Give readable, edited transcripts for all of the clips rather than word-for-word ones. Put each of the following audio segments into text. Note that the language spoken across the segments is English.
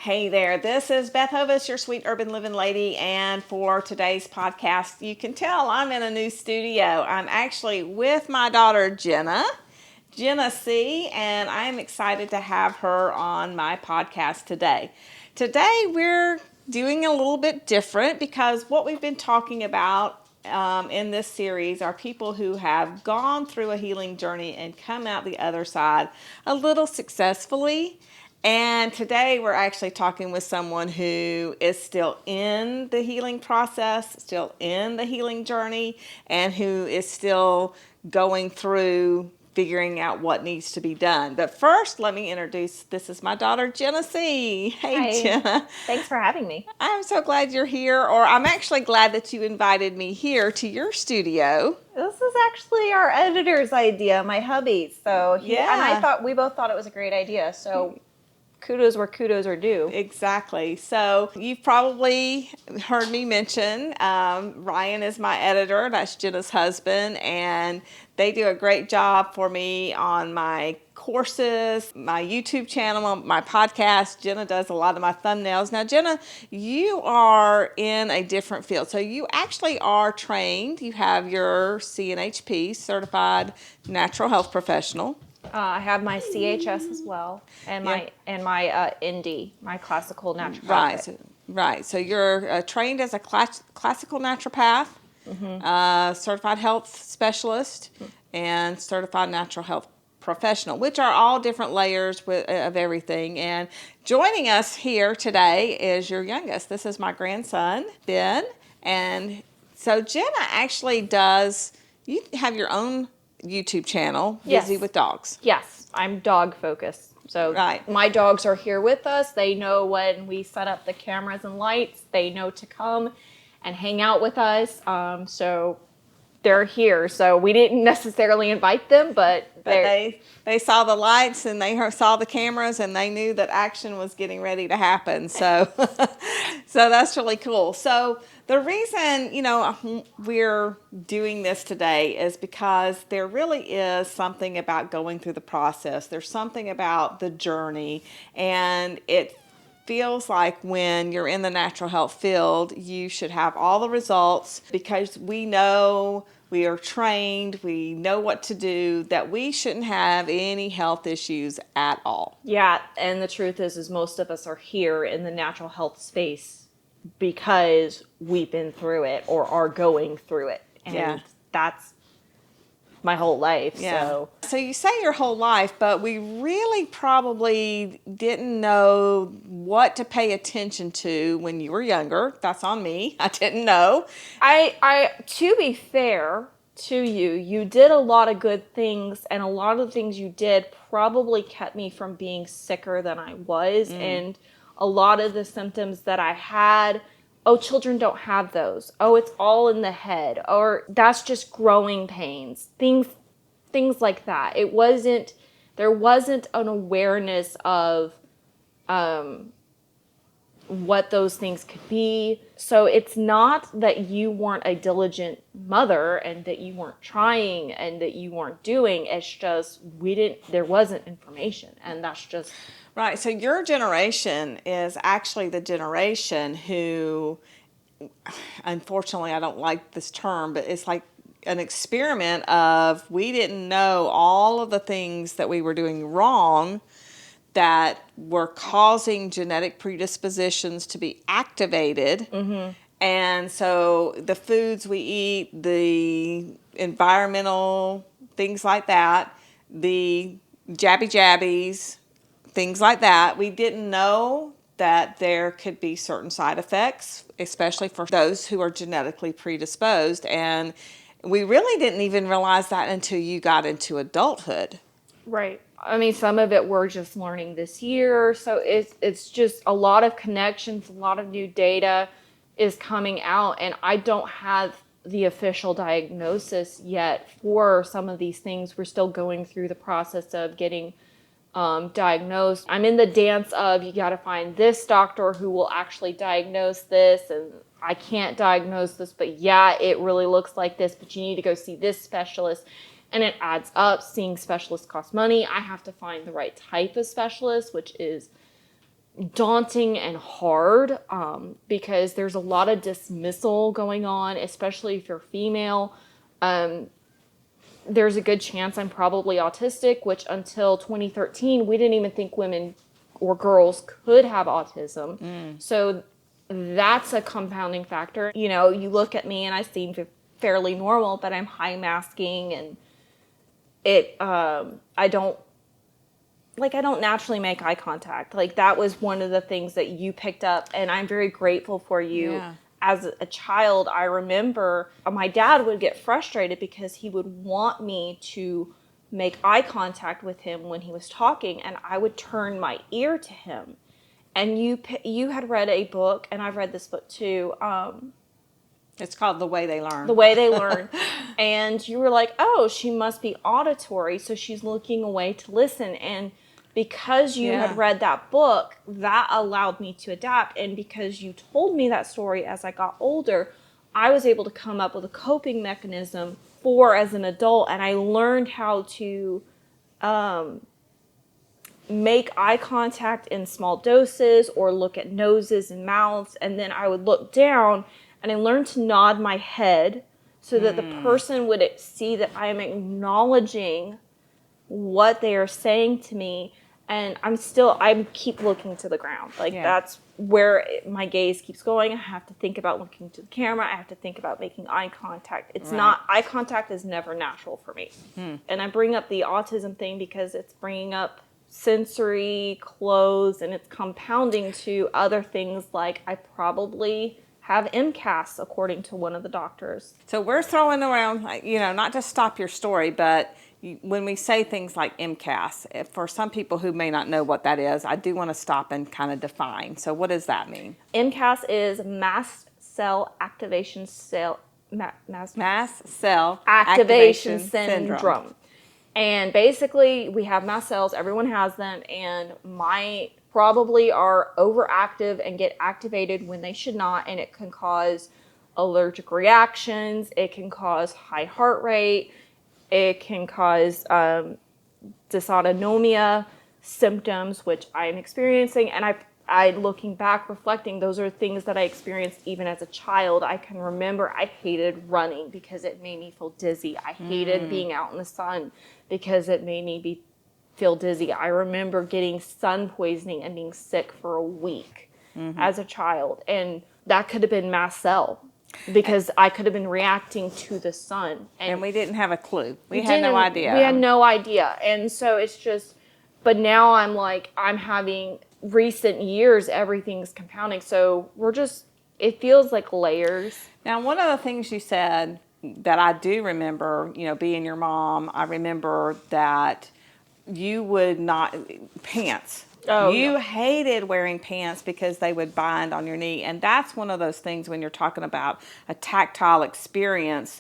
Hey there, this is Beth Hovis, your sweet urban living lady, and for today's podcast, you can tell I'm in a new studio. I'm actually with my daughter Jena Seay, and I'm excited to have her on my podcast today. Today we're doing a little bit different because what we've been talking about in this series are people who have gone through a healing journey and come out the other side a little successfully. And today we're actually talking with someone who is still in the healing process, still in the healing journey, and who is still going through figuring out what needs to be done. But first, let me introduce, this is my daughter, Jena Seay. Hey, Hi. Jena. Thanks for having me. I'm so glad you're here, or I'm actually glad that you invited me here to your studio. This is actually our editor's idea, my hubby. So and I thought we both thought it was a great idea. So kudos where kudos are due. Exactly. So you've probably heard me mention Ryan is my editor. That's Jena's husband, and they do a great job for me on my courses, my YouTube channel, my podcast. Jena does a lot of my thumbnails. Now, Jena, you are in a different field. So you actually are trained. You have your CNHP, Certified Natural Health Professional. I have my CHS as well, and my ND, my classical naturopathic. Right. So you're trained as a classical naturopath, certified health specialist, and certified natural health professional, which are all different layers of everything. And joining us here today is your youngest. This is my grandson, Ben. And so Jena actually you have your own YouTube channel, Busy with Dogs. Yes, I'm dog focused. So my dogs are here with us. They know when we set up the cameras and lights, they know to come and hang out with us. So they're here. So we didn't necessarily invite them, but they saw the lights and they saw the cameras and they knew that action was getting ready to happen. So, so that's really cool. So the reason, we're doing this today is because there really is something about going through the process. There's something about the journey, and it feels like when you're in the natural health field, you should have all the results because we know, we are trained, we know what to do, that we shouldn't have any health issues at all. Yeah, and the truth is most of us are here in the natural health space because we've been through it or are going through it. And that's my whole life. Yeah. So you say your whole life, but we really probably didn't know what to pay attention to when you were younger. That's on me. I didn't know. I to be fair to you, you did a lot of good things, and a lot of the things you did probably kept me from being sicker than I was. And a lot of the symptoms that I had, children don't have those. It's all in the head, or that's just growing pains. Things like that. There wasn't an awareness of what those things could be. So it's not that you weren't a diligent mother and that you weren't trying and that you weren't doing. It's just there wasn't information, and that's just right. So your generation is actually the generation who, unfortunately, I don't like this term, but it's like an experiment of, we didn't know all of the things that we were doing wrong that were causing genetic predispositions to be activated. And so the foods we eat, the environmental things like that, the jabbies, things like that, we didn't know that there could be certain side effects, especially for those who are genetically predisposed. And we really didn't even realize that until you got into adulthood. Right. I mean, some of it we're just learning this year. So it's just a lot of connections, a lot of new data is coming out. And I don't have the official diagnosis yet for some of these things. We're still going through the process of getting diagnosed. I'm in the dance of, you got to find this doctor who will actually diagnose this, and I can't diagnose this, but yeah, it really looks like this, but you need to go see this specialist. And it adds up. Seeing specialists costs money. I have to find the right type of specialist, which is daunting and hard because there's a lot of dismissal going on, especially if you're female. There's a good chance I'm probably autistic, which until 2013, we didn't even think women or girls could have autism. So that's a compounding factor. You know, you look at me and I seem fairly normal, but I'm high masking and I don't naturally make eye contact. Like, that was one of the things that you picked up, and I'm very grateful for you. Yeah. As a child, I remember my dad would get frustrated because he would want me to make eye contact with him when he was talking, and I would turn my ear to him. And you had read a book, and I've read this book too. It's called The Way They Learn. The Way They Learn. And you were like, oh, she must be auditory, so she's looking away to listen. And because you had read that book, that allowed me to adapt. And because you told me that story as I got older, I was able to come up with a coping mechanism for as an adult. And I learned how to make eye contact in small doses or look at noses and mouths. And then I would look down, and I learned to nod my head so that the person would see that I am acknowledging what they are saying to me. And I keep looking to the ground. Like, that's where my gaze keeps going. I have to think about looking to the camera. I have to think about making eye contact. Eye contact is never natural for me. And I bring up the autism thing because it's bringing up sensory, clothes, and it's compounding to other things like I probably have MCAS, according to one of the doctors. So we're throwing around, you know, not to stop your story, but when we say things like MCAS, for some people who may not know what that is, I do want to stop and kind of define. So what does that mean? MCAS is mast cell activation syndrome. And basically, we have mast cells, everyone has them, and mine probably are overactive and get activated when they should not, and it can cause allergic reactions, it can cause high heart rate, it can cause dysautonomia symptoms, which I'm experiencing, and I looking back, reflecting, those are things that I experienced even as a child. I can remember I hated running because it made me feel dizzy. I hated being out in the sun because it made me feel dizzy. I remember getting sun poisoning and being sick for a week as a child. And that could have been mast cell because I could have been reacting to the sun. And we didn't have a clue. We had no idea. We had no idea. And so it's just, but now I'm having recent years, everything's compounding. So it feels like layers. Now, one of the things you said that I do remember, you know, being your mom, I remember that you would not, pants. Oh, you hated wearing pants because they would bind on your knee. And that's one of those things when you're talking about a tactile experience,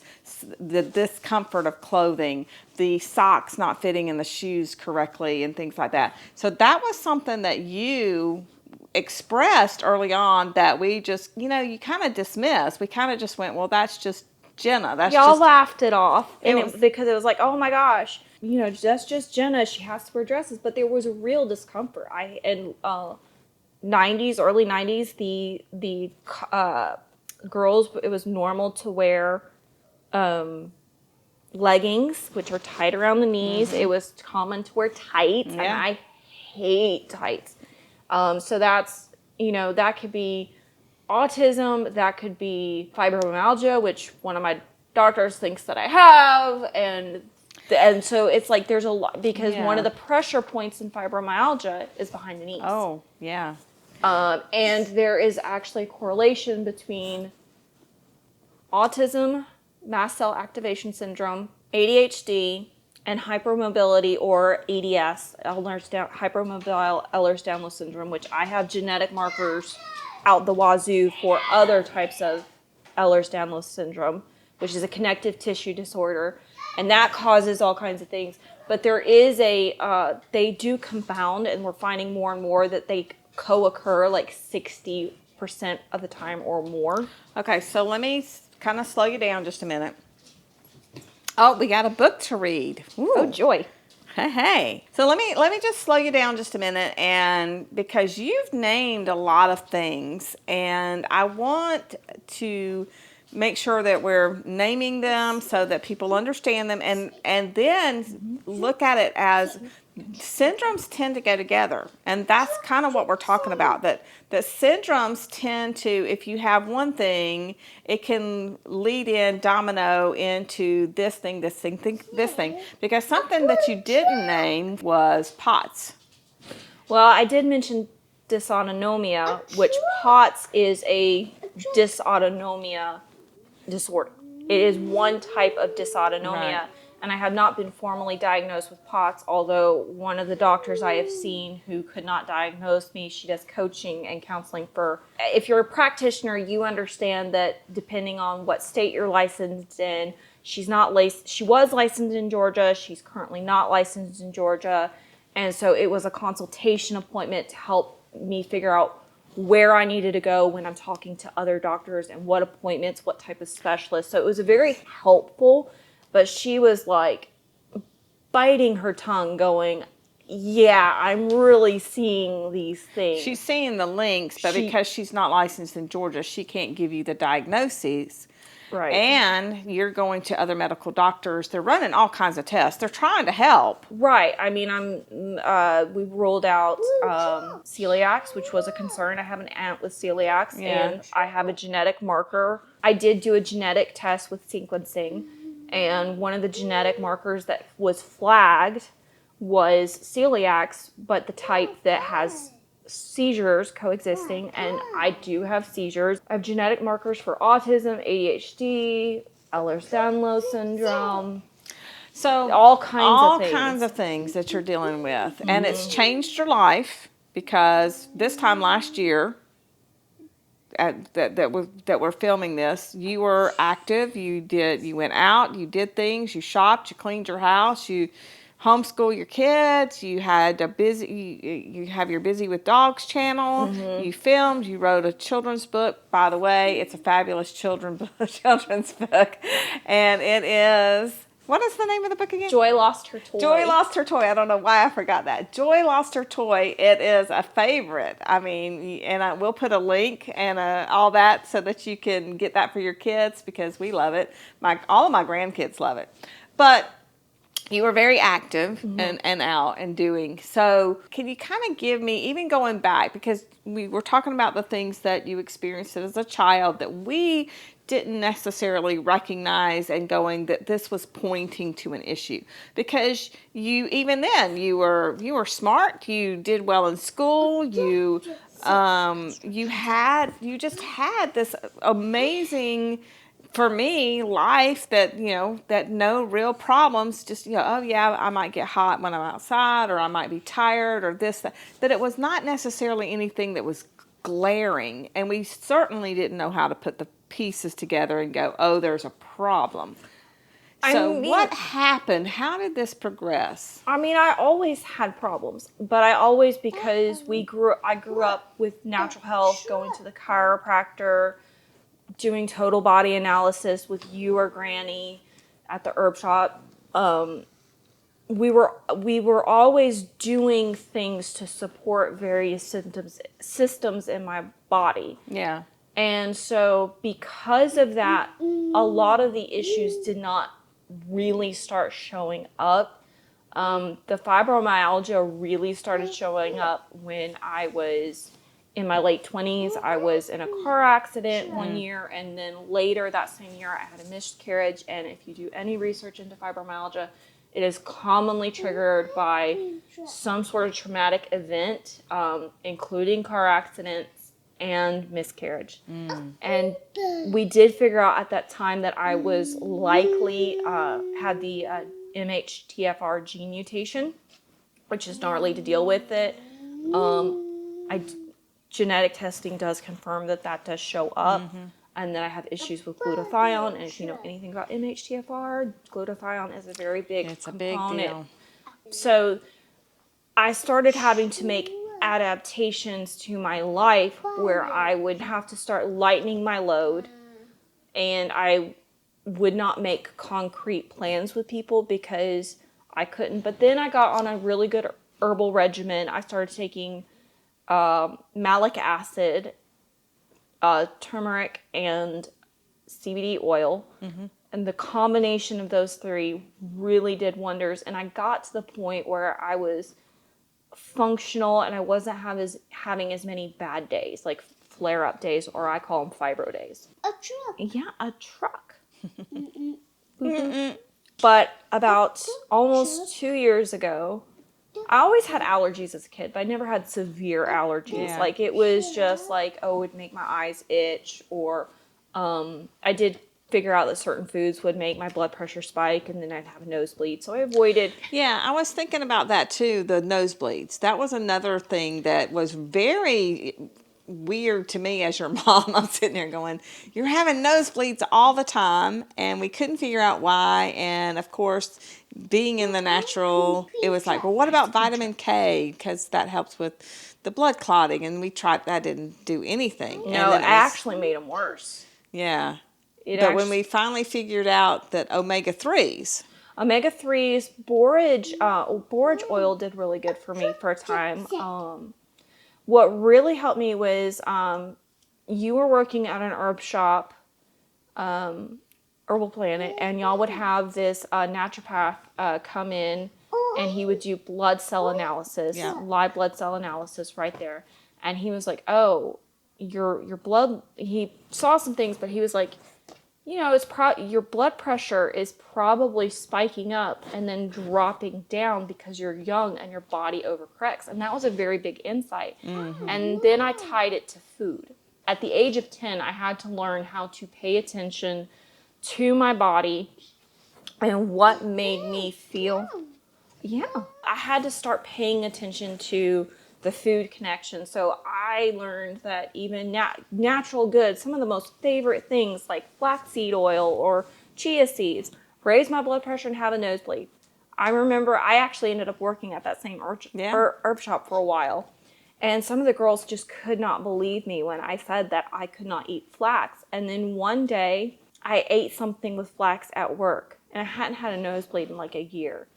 the discomfort of clothing, the socks not fitting in the shoes correctly and things like that. So that was something that you expressed early on that we just, you know, you kind of dismissed. We kind of just went, well, that's just Jena. Y'all laughed it off because it was like, oh my gosh, you know, that's just Jena. She has to wear dresses. But there was a real discomfort. In 90s, early 90s, the girls, it was normal to wear leggings, which are tight around the knees. It was common to wear tights, and I hate tights. So that's, you know, that could be autism, that could be fibromyalgia, which one of my doctors thinks that I have, and so it's like there's a lot, because one of the pressure points in fibromyalgia is behind the knees. Oh, yeah. And there is actually a correlation between autism, mast cell activation syndrome, ADHD, and hypermobility, or EDS, hypermobile Ehlers-Danlos Syndrome, which I have genetic markers out the wazoo for other types of Ehlers-Danlos Syndrome, which is a connective tissue disorder, and that causes all kinds of things. But there is they do compound, and we're finding more and more that they co-occur like 60% of the time or more. Okay, so let me kind of slow you down just a minute. Oh, we got a book to read. Ooh. Oh, joy. Hey. So let me just slow you down just a minute, and because you've named a lot of things, and I want to make sure that we're naming them so that people understand them, and then look at it as syndromes tend to go together, and that's kind of what we're talking about, that syndromes tend to, if you have one thing, it can lead in domino into this thing, this thing, because something that you didn't name was POTS. Well, I did mention dysautonomia, which POTS is a dysautonomia disorder. It is one type of dysautonomia, Right. and I have not been formally diagnosed with POTS, although one of the doctors I have seen who could not diagnose me, she does coaching and counseling for, if you're a practitioner, you understand that depending on what state you're licensed in, she was licensed in Georgia, she's currently not licensed in Georgia, and so it was a consultation appointment to help me figure out where I needed to go when I'm talking to other doctors and what appointments, what type of specialist. So it was very helpful, but she was like biting her tongue going, yeah, I'm really seeing these things. She's seeing the links, but because she's not licensed in Georgia, she can't give you the diagnoses. Right. And you're going to other medical doctors. They're running all kinds of tests. They're trying to help. Right. I mean, we ruled out celiacs, which was a concern. I have an aunt with celiacs, and I have a genetic marker. I did do a genetic test with sequencing, and one of the genetic markers that was flagged was celiacs, but the type that has seizures coexisting, and I do have seizures. I have genetic markers for autism, ADHD, Ehlers-Danlos Syndrome. So all kinds of things that you're dealing with, and it's changed your life because this time last year, that we're filming this, you were active. You went out, you did things, you shopped, you cleaned your house, you homeschool your kids, you had you have your Busy with Dogs channel, you filmed, you wrote a children's book. By the way, it's a fabulous children's book, and it is, what is the name of the book again? Joy Lost Her Toy. Joy Lost Her Toy. I don't know why I forgot that. Joy Lost Her Toy. It is a favorite. I mean, and I will put a link and all that so that you can get that for your kids, because we love it. All of my grandkids love it. But you were very active and out and doing. So can you kind of give me, even going back, because we were talking about the things that you experienced as a child that we didn't necessarily recognize, and going that this was pointing to an issue, because you, even then, you were smart, you did well in school, you just had this amazing, for me, life that, that no real problems, just, oh yeah, I might get hot when I'm outside, or I might be tired, or this, that it was not necessarily anything that was glaring, and we certainly didn't know how to put the pieces together and go, oh, there's a problem. So what happened? How did this progress? I mean, I always had problems, but I always, because I grew up with natural health, going to the chiropractor, doing total body analysis with you or Granny at the herb shop. We were always doing things to support various systems in my body. Yeah. And so because of that, a lot of the issues did not really start showing up. The fibromyalgia really started showing up when I was in my late 20s. I was in a car accident one year, and then later that same year I had a miscarriage. And if you do any research into fibromyalgia, it is commonly triggered by some sort of traumatic event, including car accidents and miscarriage. And we did figure out at that time that I was likely had the MHTFR gene mutation, which is gnarly to deal with it. Genetic testing does confirm that does show up. And then I have issues with glutathione. And if you know anything about MHTFR, glutathione is a very big component. A big deal. So I started having to make adaptations to my life where I would have to start lightening my load, and I would not make concrete plans with people because I couldn't. But then I got on a really good herbal regimen. I started taking malic acid, turmeric, and CBD oil. And the combination of those three really did wonders. And I got to the point where I was functional and I wasn't having as many bad days, like flare-up days, or I call them fibro days. A truck. Yeah, a truck. But about almost 2 years ago, I always had allergies as a kid, but I never had severe allergies. Yeah. Like, it was just like, oh, it would make my eyes itch, or I did figure out that certain foods would make my blood pressure spike, and then I'd have a nosebleed. So I avoided. Yeah, I was thinking about that too, the nosebleeds. That was another thing that was very weird to me as your mom. I'm sitting there going, you're having nosebleeds all the time, and we couldn't figure out why. And of course, being in the natural, it was like, well, what about vitamin K? Because that helps with the blood clotting, and we tried, that didn't do anything. No, and it then was- actually made them worse. Yeah. It But when actually- we finally figured out that omega-3s, Omega-3s, borage oil did really good for me for a time. What really helped me was you were working at an herb shop, Herbal Planet, and y'all would have this naturopath come in, and he would do blood cell analysis, live blood cell analysis right there. And he was like, oh, your blood, he saw some things, but he was like, you know, your blood pressure is probably spiking up and then dropping down because you're young and your body overcorrects. And that was a very big insight. And then I tied it to food. At the age of 10, I had to learn how to pay attention to my body and what made me feel. Yeah, I had to start paying attention to the food connection. So I learned that even natural goods, some of the most favorite things like flaxseed oil or chia seeds, raise my blood pressure and have a nosebleed. I remember I actually ended up working at that same herb shop for a while. And some of the girls just could not believe me when I said that I could not eat flax. And then one day I ate something with flax at work, and I hadn't had a nosebleed in like a year.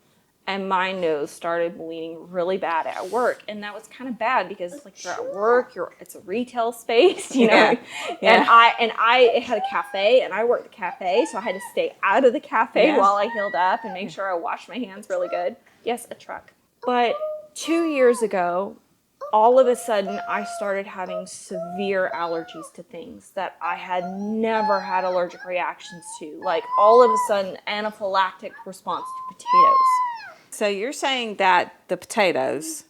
And my nose started bleeding really bad at work. And that was kind of bad because like you're at work, it's a retail space, you know. And I had a cafe, and I worked at a cafe, so I had to stay out of the cafe while I healed up and make sure I washed my hands really good. Yes, a truck. But 2 years ago, all of a sudden I started having severe allergies to things that I had never had allergic reactions to. Like all of a sudden anaphylactic response to potatoes. so you're saying that the potatoes,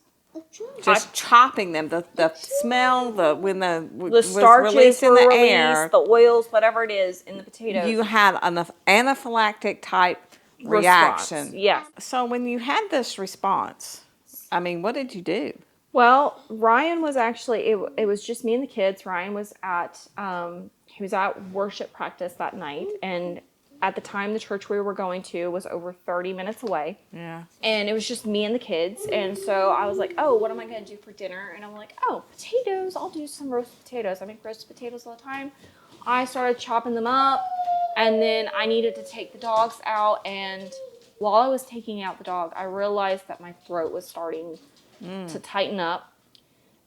just chopping them, the smell, when the Starches was released in were the released, air, the oils, whatever it is in the potatoes. you had an anaphylactic type reaction. Yes. So when you had this response, I mean, what did you do? Well, Ryan was actually, it was just me and the kids. Ryan was at worship practice that night, and at the time the church we were going to was over 30 minutes away. Yeah. And it was just me and the kids, and so I was like, oh, what am I going to do for dinner? And I'm like, oh, potatoes, I'll do some roasted potatoes. I make roasted potatoes all the time. I started chopping them up, and then I needed to take the dogs out, and while I was taking out the dog, I realized that my throat was starting to tighten up,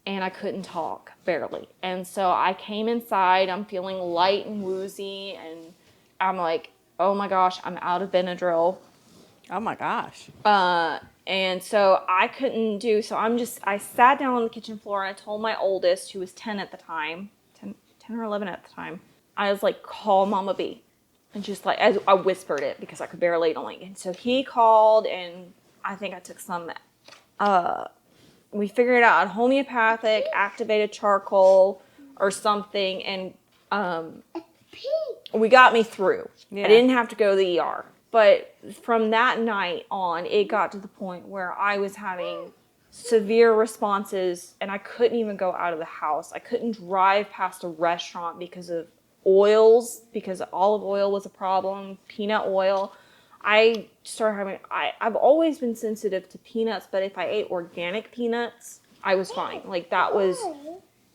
and I couldn't talk, barely. And so I came inside, I'm feeling light and woozy, and I'm like, oh my gosh, I'm out of Benadryl. Oh my gosh. And so I couldn't do, I sat down on the kitchen floor, and I told my oldest, who was 10 at the time, 10 or 11 at the time, I was like, call Mama B. And just like, I whispered it because I could barely only. And so he called, and I think I took some, we figured out homeopathic activated charcoal or something, and we got me through. Yeah. I didn't have to go to the ER. But from that night on, it got to the point where I was having severe responses, and I couldn't even go out of the house. I couldn't drive past a restaurant because of oils, because olive oil was a problem, peanut oil. I started having, I've always been sensitive to peanuts, but if I ate organic peanuts, I was fine. Like that was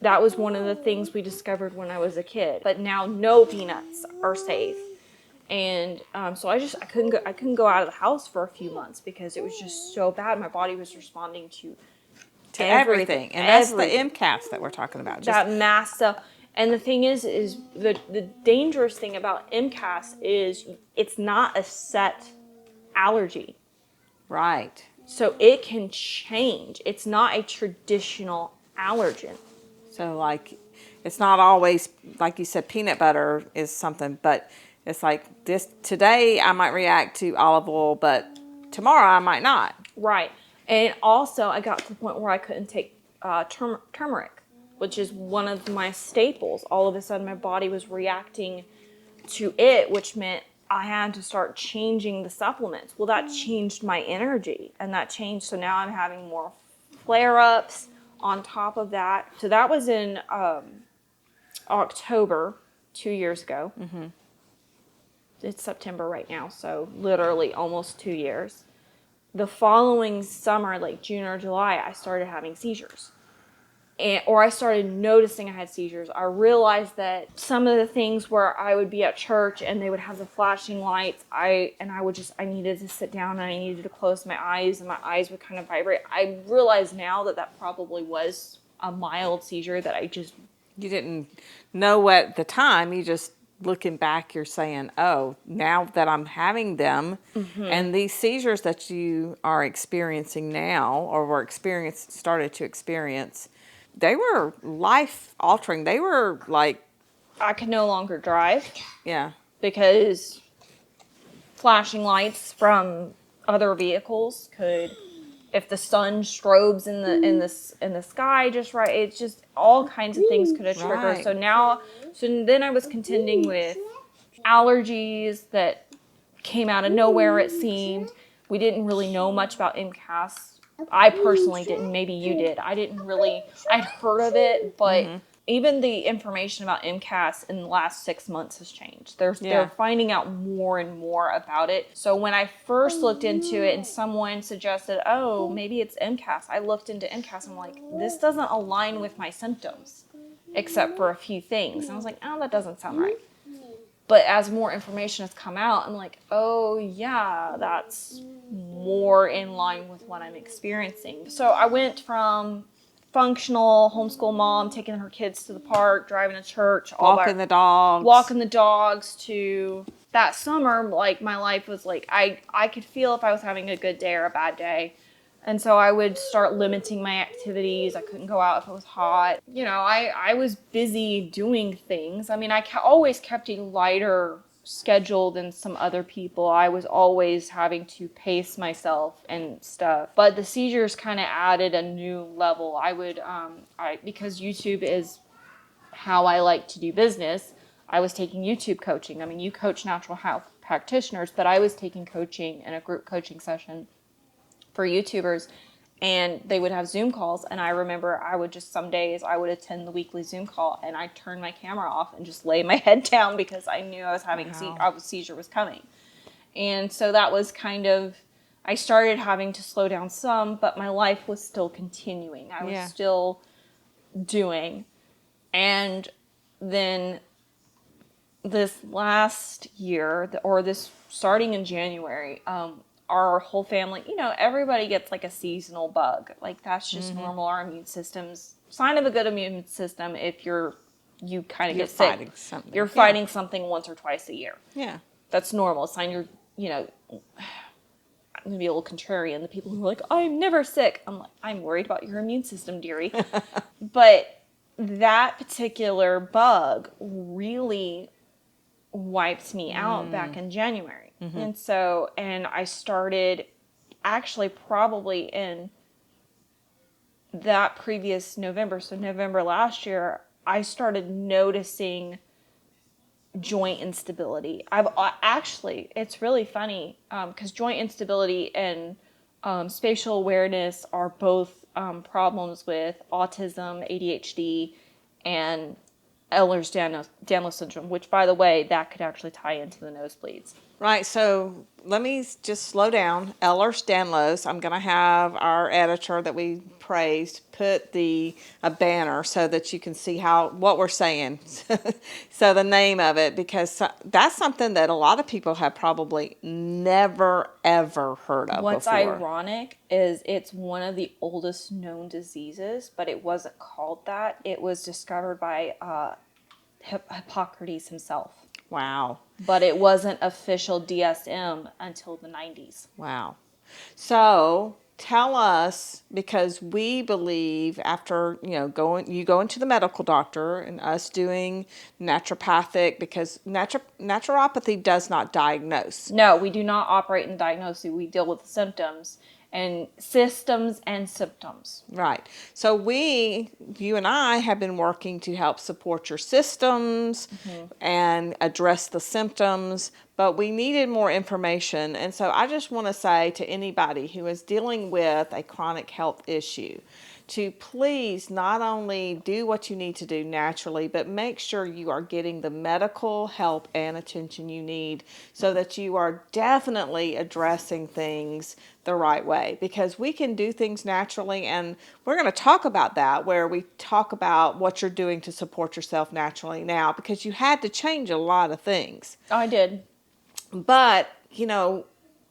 one of the things we discovered when I was a kid. But now no peanuts are safe. And so I couldn't go out of the house for a few months because it was just so bad. My body was responding to everything. And that's the MCAS that we're talking about. That mast cell. And the thing is the dangerous thing about MCAS is it's not a set allergy. Right. So it can change. It's not a traditional allergen. So like, it's not always, like you said, peanut butter is something, but it's like this, today I might react to olive oil, but tomorrow I might not. Right. And also I got to the point where I couldn't take turmeric, which is one of my staples. All of a sudden my body was reacting to it, which meant I had to start changing the supplements. Well, that changed my energy, and that changed. So now I'm having more flare-ups on top of that. So that was in October 2 years ago. Mm-hmm. It's September right now, so literally almost 2 years. The following summer, like June or July, I started having seizures. Or I started noticing I had seizures. I realized that some of the things where I would be at church and they would have the flashing lights, I needed to sit down and I needed to close my eyes and my eyes would kind of vibrate. I realize now that probably was a mild seizure that You didn't know at the time. You just, looking back, you're saying, oh, now that I'm having them, and these seizures that you are experiencing now, or started to experience, they were life-altering. They were like... I could no longer drive. Yeah. Because flashing lights from other vehicles could... If the sun strobes in the sky just right, it's just all kinds of things could have triggered. Right. So then I was contending with allergies that came out of nowhere, it seemed. We didn't really know much about MCAS. I personally didn't. Maybe you did. I'd heard of it, but even the information about MCAS in the last 6 months has changed. They're finding out more and more about it. So when I first looked into it and someone suggested, oh, maybe it's MCAS, I looked into MCAS and I'm like, this doesn't align with my symptoms, except for a few things. And I was like, oh, that doesn't sound right. But as more information has come out, I'm like, oh, yeah, that's more in line with what I'm experiencing. So I went from functional homeschool mom, taking her kids to the park, driving to church, walking the dogs, to that summer, like my life was like, I could feel if I was having a good day or a bad day. And so I would start limiting my activities. I couldn't go out if it was hot. You know, I was busy doing things. I mean, I always kept a lighter schedule than some other people. I was always having to pace myself and stuff. But the seizures kind of added a new level. I would, because YouTube is how I like to do business, I was taking YouTube coaching. I mean, you coach natural health practitioners, but I was taking coaching in a group coaching session for YouTubers, and they would have Zoom calls, and I remember some days I would attend the weekly Zoom call and I'd turn my camera off and just lay my head down because I knew I was having a seizure was coming. And so that was kind of, I started having to slow down some, but my life was still continuing. I was still doing. And then this last year, starting in January, our whole family, everybody gets like a seasonal bug. Like that's just normal. Our immune system's sign of a good immune system. If you kind of get sick, you're fighting something once or twice a year. Yeah. That's normal. Sign I'm going to be a little contrarian. The people who are like, I'm never sick. I'm like, I'm worried about your immune system, dearie. But that particular bug really wiped me out back in January. And I started actually probably in that previous November. So November last year, I started noticing joint instability. It's really funny because joint instability and spatial awareness are both problems with autism, ADHD, and Ehlers-Danlos Syndrome, which, by the way, that could actually tie into the nosebleeds. Right, so let me just slow down. Ehlers-Danlos, I'm going to have our editor that we praised put a banner so that you can see what we're saying. So the name of it, because that's something that a lot of people have probably never, ever heard of What's before. ironic is it's one of the oldest known diseases, but it wasn't called that. It was discovered by Hippocrates himself. Wow. But it wasn't official DSM until the 90s. Wow. So tell us, because we believe after, you go into the medical doctor and us doing naturopathic, because naturopathy does not diagnose. No, we do not operate in diagnosis. We deal with symptoms and systems and symptoms. Right. So you and I have been working to help support your systems and address the symptoms, but we needed more information. And so I just want to say to anybody who is dealing with a chronic health issue to please not only do what you need to do naturally, but make sure you are getting the medical help and attention you need so that you are definitely addressing things the right way, because we can do things naturally, and we're going to talk about that, where we talk about what you're doing to support yourself naturally now, because you had to change a lot of things. I did. But,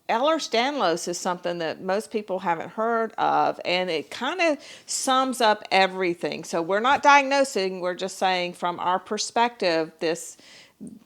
Ehlers-Danlos is something that most people haven't heard of, and it kind of sums up everything. So we're not diagnosing, we're just saying from our perspective,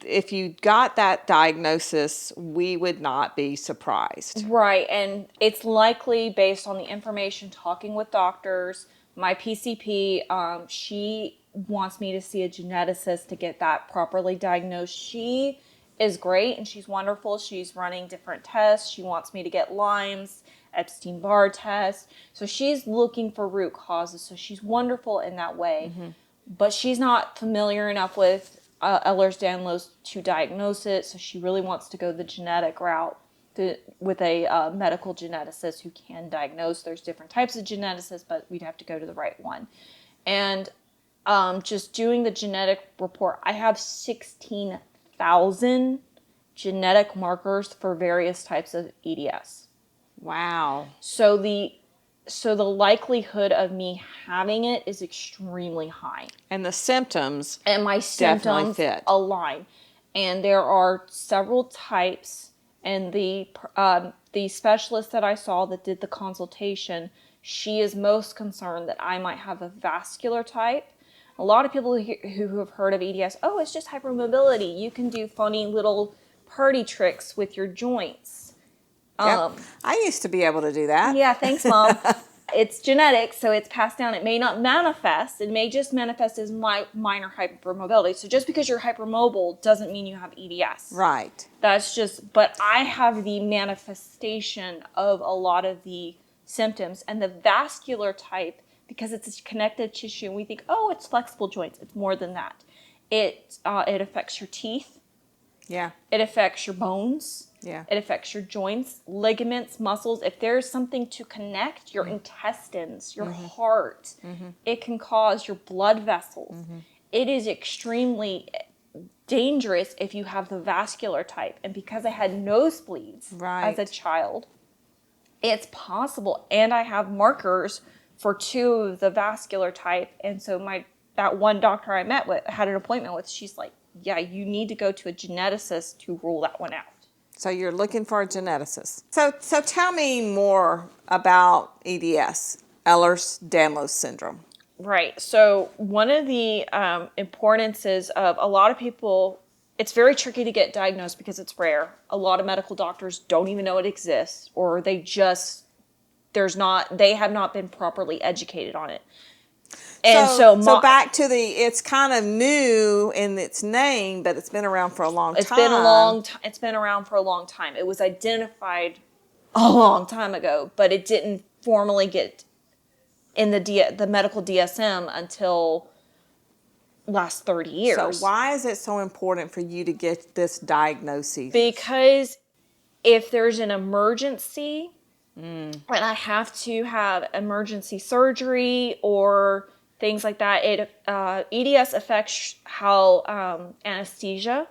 if you got that diagnosis, we would not be surprised. Right, and it's likely based on the information, talking with doctors. My PCP, she wants me to see a geneticist to get that properly diagnosed. She is great and she's wonderful. She's running different tests. She wants me to get Lyme's, Epstein-Barr test. So she's looking for root causes. So she's wonderful in that way. Mm-hmm. But she's not familiar enough with Ehlers-Danlos to diagnose it. So she really wants to go the genetic route with a medical geneticist who can diagnose. There's different types of geneticists, but we'd have to go to the right one. And just doing the genetic report, I have 16,000 genetic markers for various types of EDS. Wow. So the likelihood of me having it is extremely high. And the symptoms and my symptoms align. And there are several types, and the specialist that I saw that did the consultation, she is most concerned that I might have a vascular type. A lot of people who have heard of EDS, it's just hypermobility. You can do funny little party tricks with your joints. Yep. I used to be able to do that. Yeah, thanks, Mom. It's genetic, so it's passed down. It may not manifest. It may just manifest as minor hypermobility. So just because you're hypermobile doesn't mean you have EDS. Right. But I have the manifestation of a lot of the symptoms. And the vascular type, because it's a connective tissue, and we think, it's flexible joints. It's more than that. It affects your teeth. Yeah. It affects your bones. Yeah. It affects your joints, ligaments, muscles. If there's something to connect your intestines, your heart, it can cause your blood vessels. It is extremely dangerous if you have the vascular type. And because I had nosebleeds as a child, it's possible. And I have markers for 2 of the vascular type. And so that one doctor I had an appointment with, she's like, yeah, you need to go to a geneticist to rule that one out. So you're looking for a geneticist. So tell me more about EDS, Ehlers-Danlos Syndrome. Right. So one of the importances of a lot of people, it's very tricky to get diagnosed because it's rare. A lot of medical doctors don't even know it exists, or they have not been properly educated on it. And so back to it's kind of new in its name, but it's been around for a long time. It's been around for a long time. It was identified a long time ago, but it didn't formally get in the medical DSM until last 30 years. So why is it so important for you to get this diagnosis? Because if there's an emergency and I have to have emergency surgery or things like that, EDS affects how anesthesia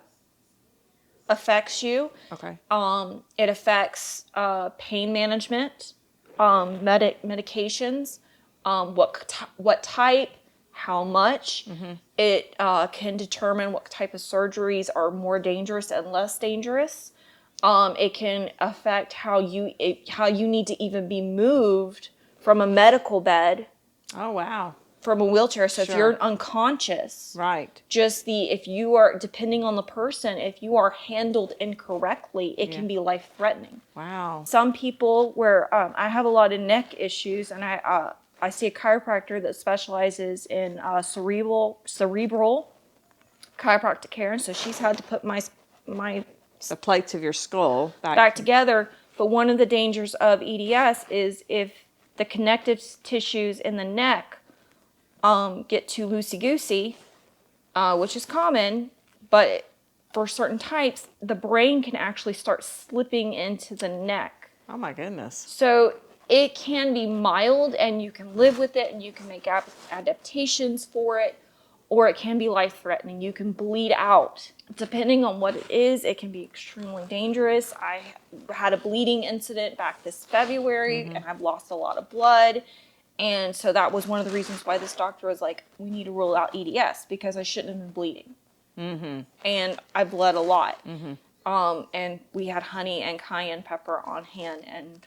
affects you. Okay. It affects pain management, medications, what type, how much. It can determine what type of surgeries are more dangerous and less dangerous. It can affect how you need to even be moved from a medical bed, Oh, wow. from a wheelchair. So if Sure. you're unconscious, Right. if you are, depending on the person, if you are handled incorrectly, it can be life threatening. Wow. Some people where I have a lot of neck issues, and I see a chiropractor that specializes in cerebral chiropractic care, and so she's had to put my The plates of your skull back together. But one of the dangers of EDS is if the connective tissues in the neck get too loosey-goosey, which is common, but for certain types, the brain can actually start slipping into the neck. Oh, my goodness. So it can be mild and you can live with it and you can make adaptations for it, or it can be life-threatening. You can bleed out. Depending on what it is, it can be extremely dangerous. I had a bleeding incident back this February, and I've lost a lot of blood. And so that was one of the reasons why this doctor was like, we need to rule out EDS, because I shouldn't have been bleeding. And I bled a lot. And we had honey and cayenne pepper on hand, and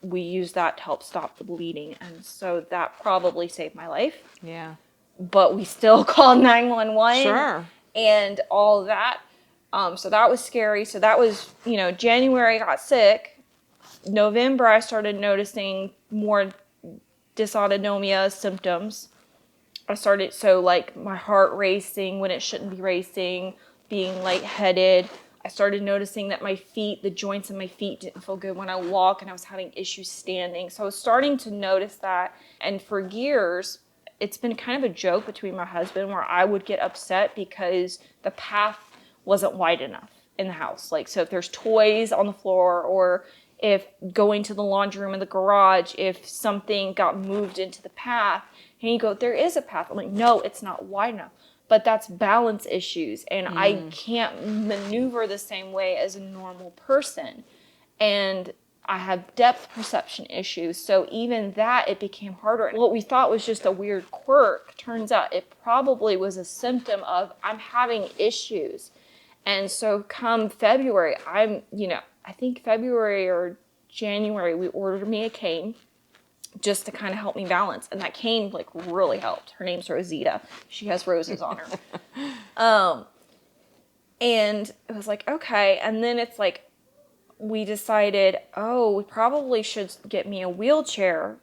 we used that to help stop the bleeding. And so that probably saved my life. Yeah. But we still called 911. Sure. And all that. So that was scary. So that was, January I got sick. November I started noticing more dysautonomia symptoms. Like my heart racing when it shouldn't be racing, being lightheaded. I started noticing that the joints in my feet didn't feel good when I walk, and I was having issues standing. So I was starting to notice that. And for years, it's been kind of a joke between my husband where I would get upset because the path wasn't wide enough in the house. Like, so if there's toys on the floor, or if going to the laundry room in the garage, if something got moved into the path, and you go, there is a path. I'm like, no, it's not wide enough. But that's balance issues, and I can't maneuver the same way as a normal person. And I have depth perception issues, so even that, it became harder. What we thought was just a weird quirk, turns out it probably was a symptom of I'm having issues. And so come February, I think February or January, we ordered me a cane just to kind of help me balance. And that cane like really helped. Her name's Rosita. She has roses on her. And it was like, okay. And then it's like, we decided, we probably should get me a wheelchair.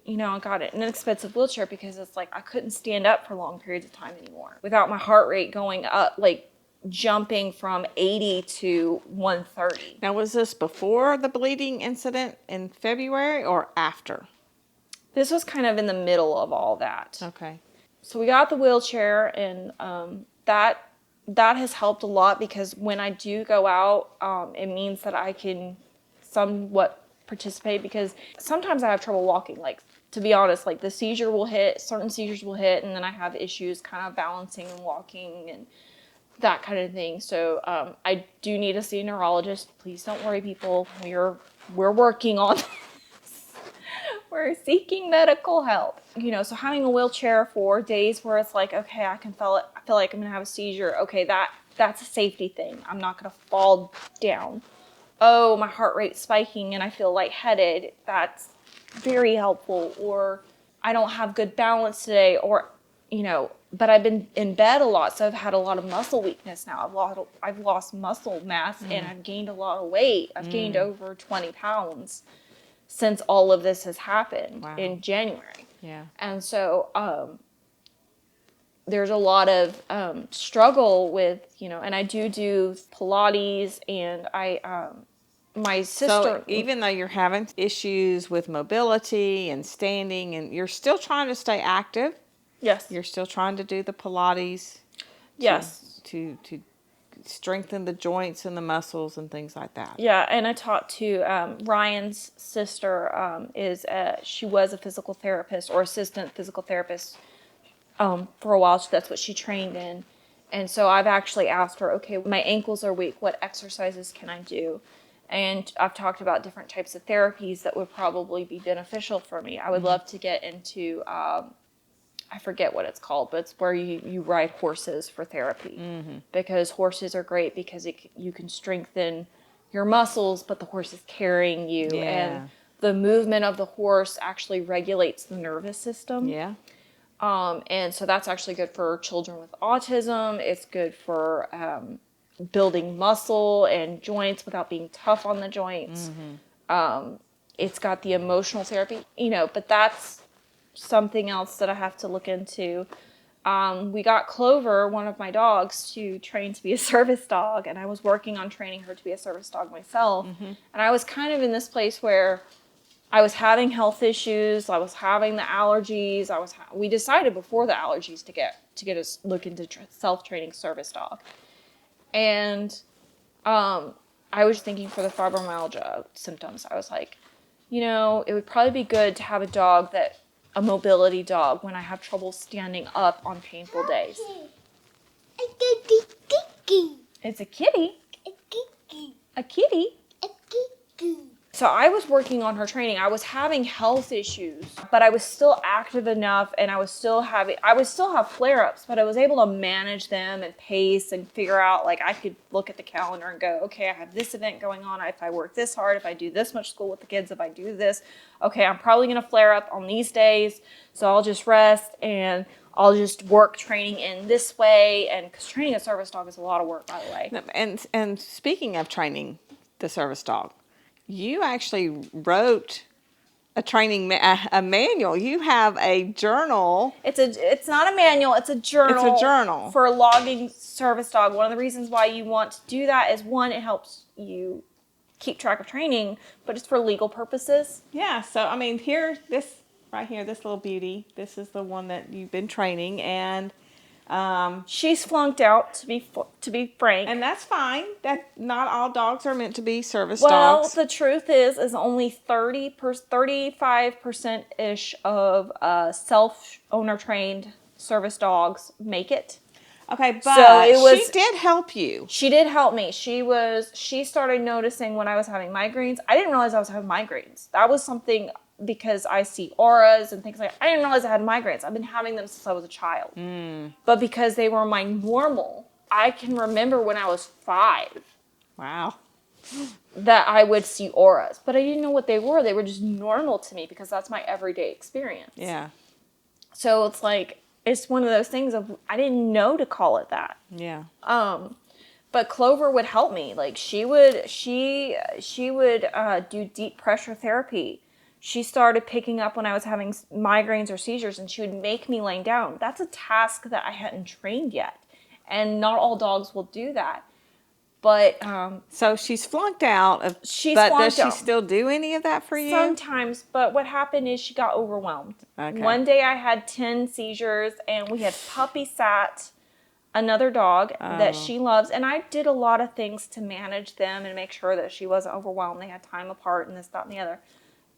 I got an inexpensive wheelchair because it's like I couldn't stand up for long periods of time anymore without my heart rate going up, like jumping from 80 to 130. Now, was this before the bleeding incident in February or after? This was kind of in the middle of all that. Okay. So we got the wheelchair, and that has helped a lot, because when I do go out, it means that I can somewhat participate, because sometimes I have trouble walking. Like, to be honest, like certain seizures will hit, and then I have issues kind of balancing and walking and that kind of thing. So I do need to see a neurologist. Please don't worry, people. We're working on this. We're seeking medical help. So having a wheelchair for days where it's like, okay, I feel like I'm gonna have a seizure. Okay, that's a safety thing. I'm not gonna fall down. Oh, my heart rate's spiking and I feel lightheaded. That's very helpful. Or I don't have good balance today, or but I've been in bed a lot, so I've had a lot of muscle weakness now. I've lost muscle mass, and I've gained a lot of weight. I've gained over 20 pounds since all of this has happened in January. Yeah. And so there's a lot of struggle with, and I do Pilates, and my sister. So even though you're having issues with mobility and standing, and you're still trying to stay active. Yes. You're still trying to do the Pilates. Yes. To strengthen the joints and the muscles and things like that. Yeah, and I talked to Ryan's sister. She was a physical therapist or assistant physical therapist for a while. So that's what she trained in. And so I've actually asked her, okay, my ankles are weak. What exercises can I do? And I've talked about different types of therapies that would probably be beneficial for me. I would love to get into, I forget what it's called, but it's where you ride horses for therapy. Because horses are great because you can strengthen your muscles, but the horse is carrying you. Yeah. And the movement of the horse actually regulates the nervous system. Yeah. And so that's actually good for children with autism. It's good for building muscle and joints without being tough on the joints. It's got the emotional therapy, but that's something else that I have to look into. We got Clover, one of my dogs, to train to be a service dog, and I was working on training her to be a service dog myself. And I was kind of in this place where I was having health issues. I was having the allergies. We decided before the allergies to get us look into self-training service dog. And I was thinking for the fibromyalgia symptoms, I was like, it would probably be good to have a mobility dog when I have trouble standing up on painful days. It's a kitty. A kitty. So I was working on her training. I was having health issues, but I was still active enough, and I would still have flare-ups, but I was able to manage them and pace and figure out, I could look at the calendar and go, okay, I have this event going on. If I work this hard, if I do this much school with the kids, if I do this, okay, I'm probably going to flare up on these days. So I'll just rest and I'll just work training in this way. And because training a service dog is a lot of work, by the way. And speaking of training the service dog, you actually wrote a training a manual. You have a journal. It's not a manual. It's a journal. It's a journal for a logging service dog. One of the reasons why you want to do that is, one, it helps you keep track of training, but it's for legal purposes. Yeah. So this right here, this little beauty. This is the one that you've been training, and she's flunked out, to be frank, and that's fine. That not all dogs are meant to be service well, dogs. The truth is only 35% ish of self-owner trained service dogs make it. Okay, but she did help you. She did help me. She started noticing when I was having migraines. I didn't realize I was having migraines. That was something, because I see auras and things like that. I didn't realize I had migraines. I've been having them since I was a child. But because they were my normal, I can remember when I was 5. Wow. That I would see auras. But I didn't know what they were. They were just normal to me because that's my everyday experience. Yeah. So it's one of those things of, I didn't know to call it that. Yeah. But Clover would help me. She would do deep pressure therapy. She started picking up when I was having migraines or seizures, and she would make me laying down. That's a task that I hadn't trained yet, and not all dogs will do that. But so she's flunked out. Does she still do any of that for you? Sometimes, but what happened is she got overwhelmed. Okay. One day I had 10 seizures, and we had puppy sat, another dog that she loves, and I did a lot of things to manage them and make sure that she wasn't overwhelmed. They had time apart and this, that, and the other.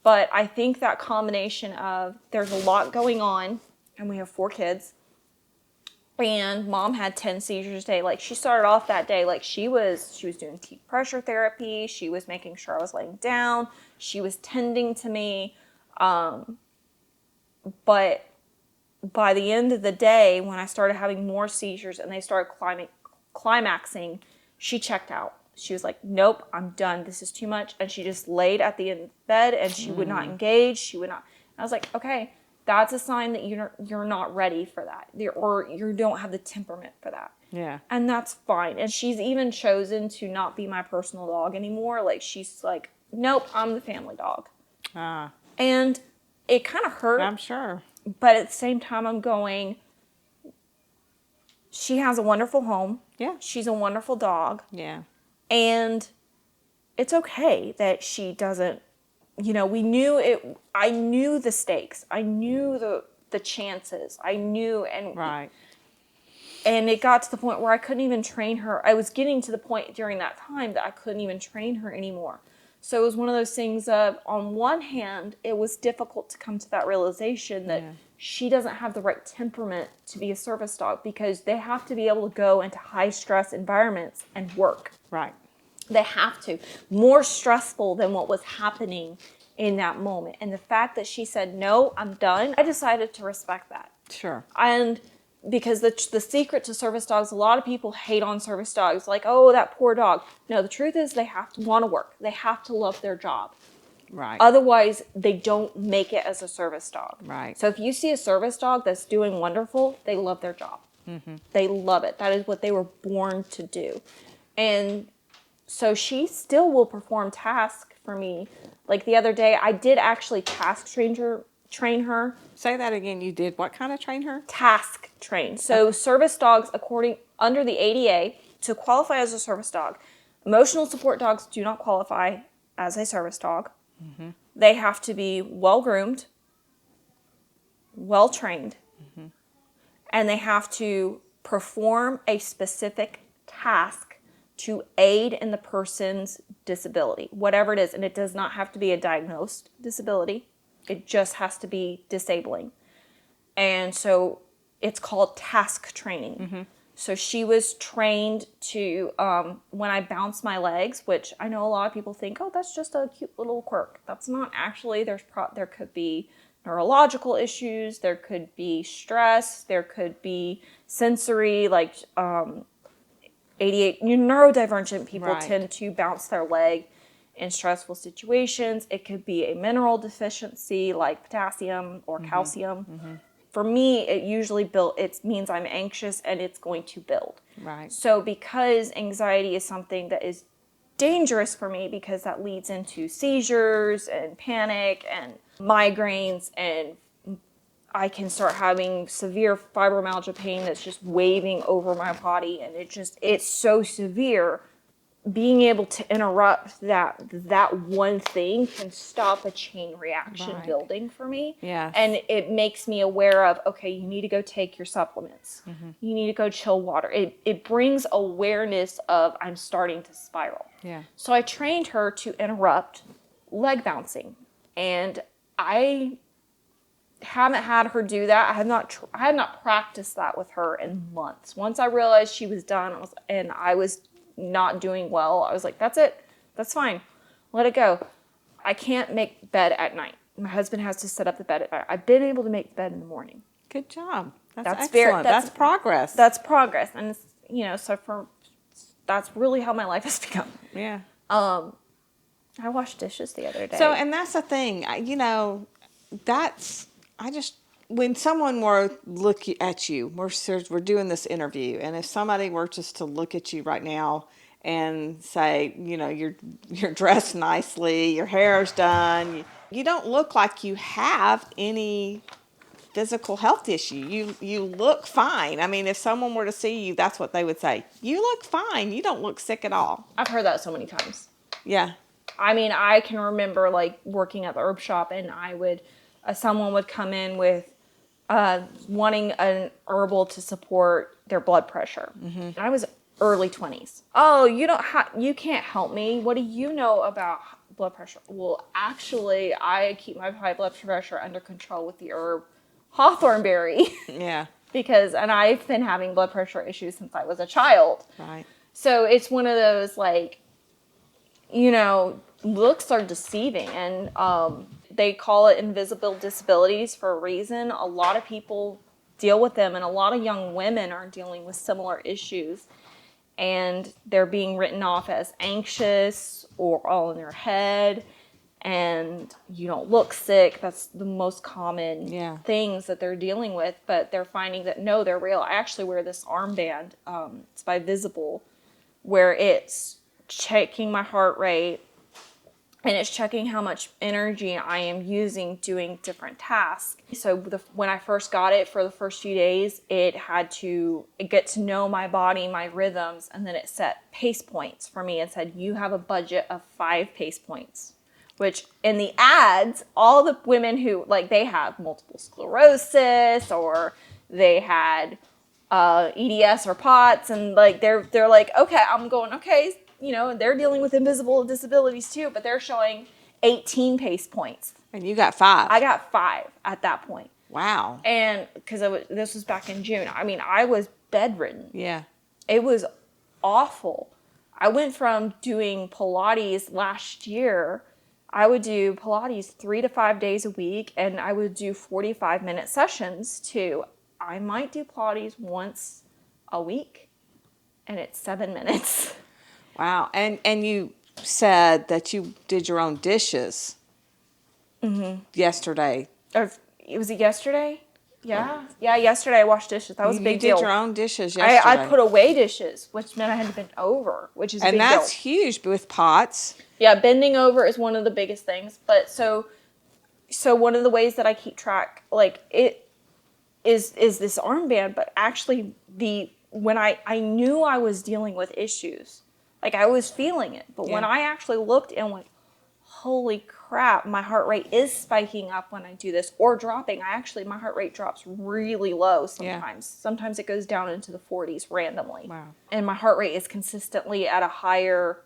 But I think that combination of, there's a lot going on, and we have 4 kids, and Mom had 10 seizures a day. She started off that day, she was doing deep pressure therapy. She was making sure I was laying down. She was tending to me. But by the end of the day, when I started having more seizures and they started climaxing, she checked out. She was like, nope, I'm done. This is too much. And she just laid at the end of the bed, and she would not engage. She would not. I was like, okay, that's a sign that you're not ready for that, or you don't have the temperament for that. Yeah. And that's fine. And she's even chosen to not be my personal dog anymore. She's like, nope, I'm the family dog. And it kind of hurt. I'm sure. But at the same time, I'm going, she has a wonderful home. Yeah. She's a wonderful dog. Yeah. And it's okay that she doesn't, we knew it. I knew the stakes. I knew the chances. I knew. Right. And it got to the point where I couldn't even train her. I was getting to the point during that time that I couldn't even train her anymore. So it was one of those things of, on one hand, it was difficult to come to that realization that she doesn't have the right temperament to be a service dog, because they have to be able to go into high stress environments and work. Right. They have to. More stressful than what was happening in that moment. And the fact that she said, no, I'm done, I decided to respect that. Sure. And because the secret to service dogs, a lot of people hate on service dogs, like, oh, that poor dog. No, the truth is they have to want to work. They have to love their job. Right. Otherwise, they don't make it as a service dog. Right. So if you see a service dog that's doing wonderful, they love their job. Mm-hmm. They love it. That is what they were born to do. And so she still will perform tasks for me. Like the other day, I did actually task train her. Say that again. You did what kind of train her? Task train. So service dogs, under the ADA, to qualify as a service dog, emotional support dogs do not qualify as a service dog. Mm-hmm. They have to be well-groomed, well-trained, and they have to perform a specific task to aid in the person's disability, whatever it is. And it does not have to be a diagnosed disability. It just has to be disabling. And so it's called task training. Mm-hmm. So she was trained to, when I bounce my legs, which I know a lot of people think, oh, that's just a cute little quirk. That's not actually. There could be neurological issues. There could be stress. There could be sensory, like ADHD, neurodivergent people tend to bounce their leg in stressful situations. It could be a mineral deficiency like potassium or calcium. Mm-hmm. For me, it means I'm anxious and it's going to build. Right. So because anxiety is something that is dangerous for me, because that leads into seizures and panic and migraines, and I can start having severe fibromyalgia pain that's just waving over my body, and it's so severe. Being able to interrupt that one thing can stop a chain reaction building for me. Yeah. And it makes me aware of, okay, you need to go take your supplements. Mm-hmm. You need to go chill water. It brings awareness of, I'm starting to spiral. Yeah. So I trained her to interrupt leg bouncing. And I haven't had her do that. I had not practiced that with her in months. Once I realized she was done, I was not doing well, I was like, that's it. That's fine. Let it go. I can't make bed at night. My husband has to set up the bed at night. I've been able to make bed in the morning. Good job. That's excellent. That's progress. That's progress. And that's really how my life has become. Yeah. I washed dishes the other day. So, and that's the thing, when someone were look at you, we're doing this interview, and if somebody were just to look at you right now and say, you're dressed nicely, your hair's done, you don't look like you have any physical health issue. You look fine. I mean, if someone were to see you, that's what they would say. You look fine. You don't look sick at all. I've heard that so many times. Yeah. I mean, I can remember working at the herb shop, and someone would come in with wanting an herbal to support their blood pressure. Mm-hmm. And I was early 20s. Oh, you can't help me. What do you know about blood pressure? Well, actually, I keep my high blood pressure under control with the herb hawthornberry. Yeah. And I've been having blood pressure issues since I was a child. Right. So it's one of those, looks are deceiving, and they call it invisible disabilities for a reason. A lot of people deal with them, and a lot of young women are dealing with similar issues, and they're being written off as anxious or all in their head, and you don't look sick. That's the most common things that they're dealing with, but they're finding that no, they're real. I actually wear this armband. It's by Visible, where it's checking my heart rate, and it's checking how much energy I am using doing different tasks. So when I first got it, for the first few days, it get to know my body, my rhythms, and then it set pace points for me and said, you have a budget of 5 pace points. Which in the ads, all the women who, they have multiple sclerosis, or they had EDS or POTS, and they're like, okay, I'm going, okay, they're dealing with invisible disabilities too, but they're showing 18 pace points. And you got 5. I got 5 at that point. Wow. And because this was back in June. I mean, I was bedridden. Yeah. It was awful. I went from doing Pilates last year. I would do Pilates 3 to 5 days a week, and I would do 45-minute sessions to I might do Pilates once a week, and it's 7 minutes. Wow. And you said that you did your own dishes yesterday. Was it yesterday? Yeah. Yeah, yesterday I washed dishes. That was a big deal. You did your own dishes yesterday. I put away dishes, which meant I had to bend over, which is a big deal. And that's huge with pots. Yeah, bending over is one of the biggest things. But so one of the ways that I keep track, like, it is this armband, but actually when I knew I was dealing with issues, like I was feeling it. But when I actually looked and went, holy crap, my heart rate is spiking up when I do this, or dropping. My heart rate drops really low sometimes. Yeah. Sometimes it goes down into the 40s randomly. Wow. And my heart rate is consistently at a higher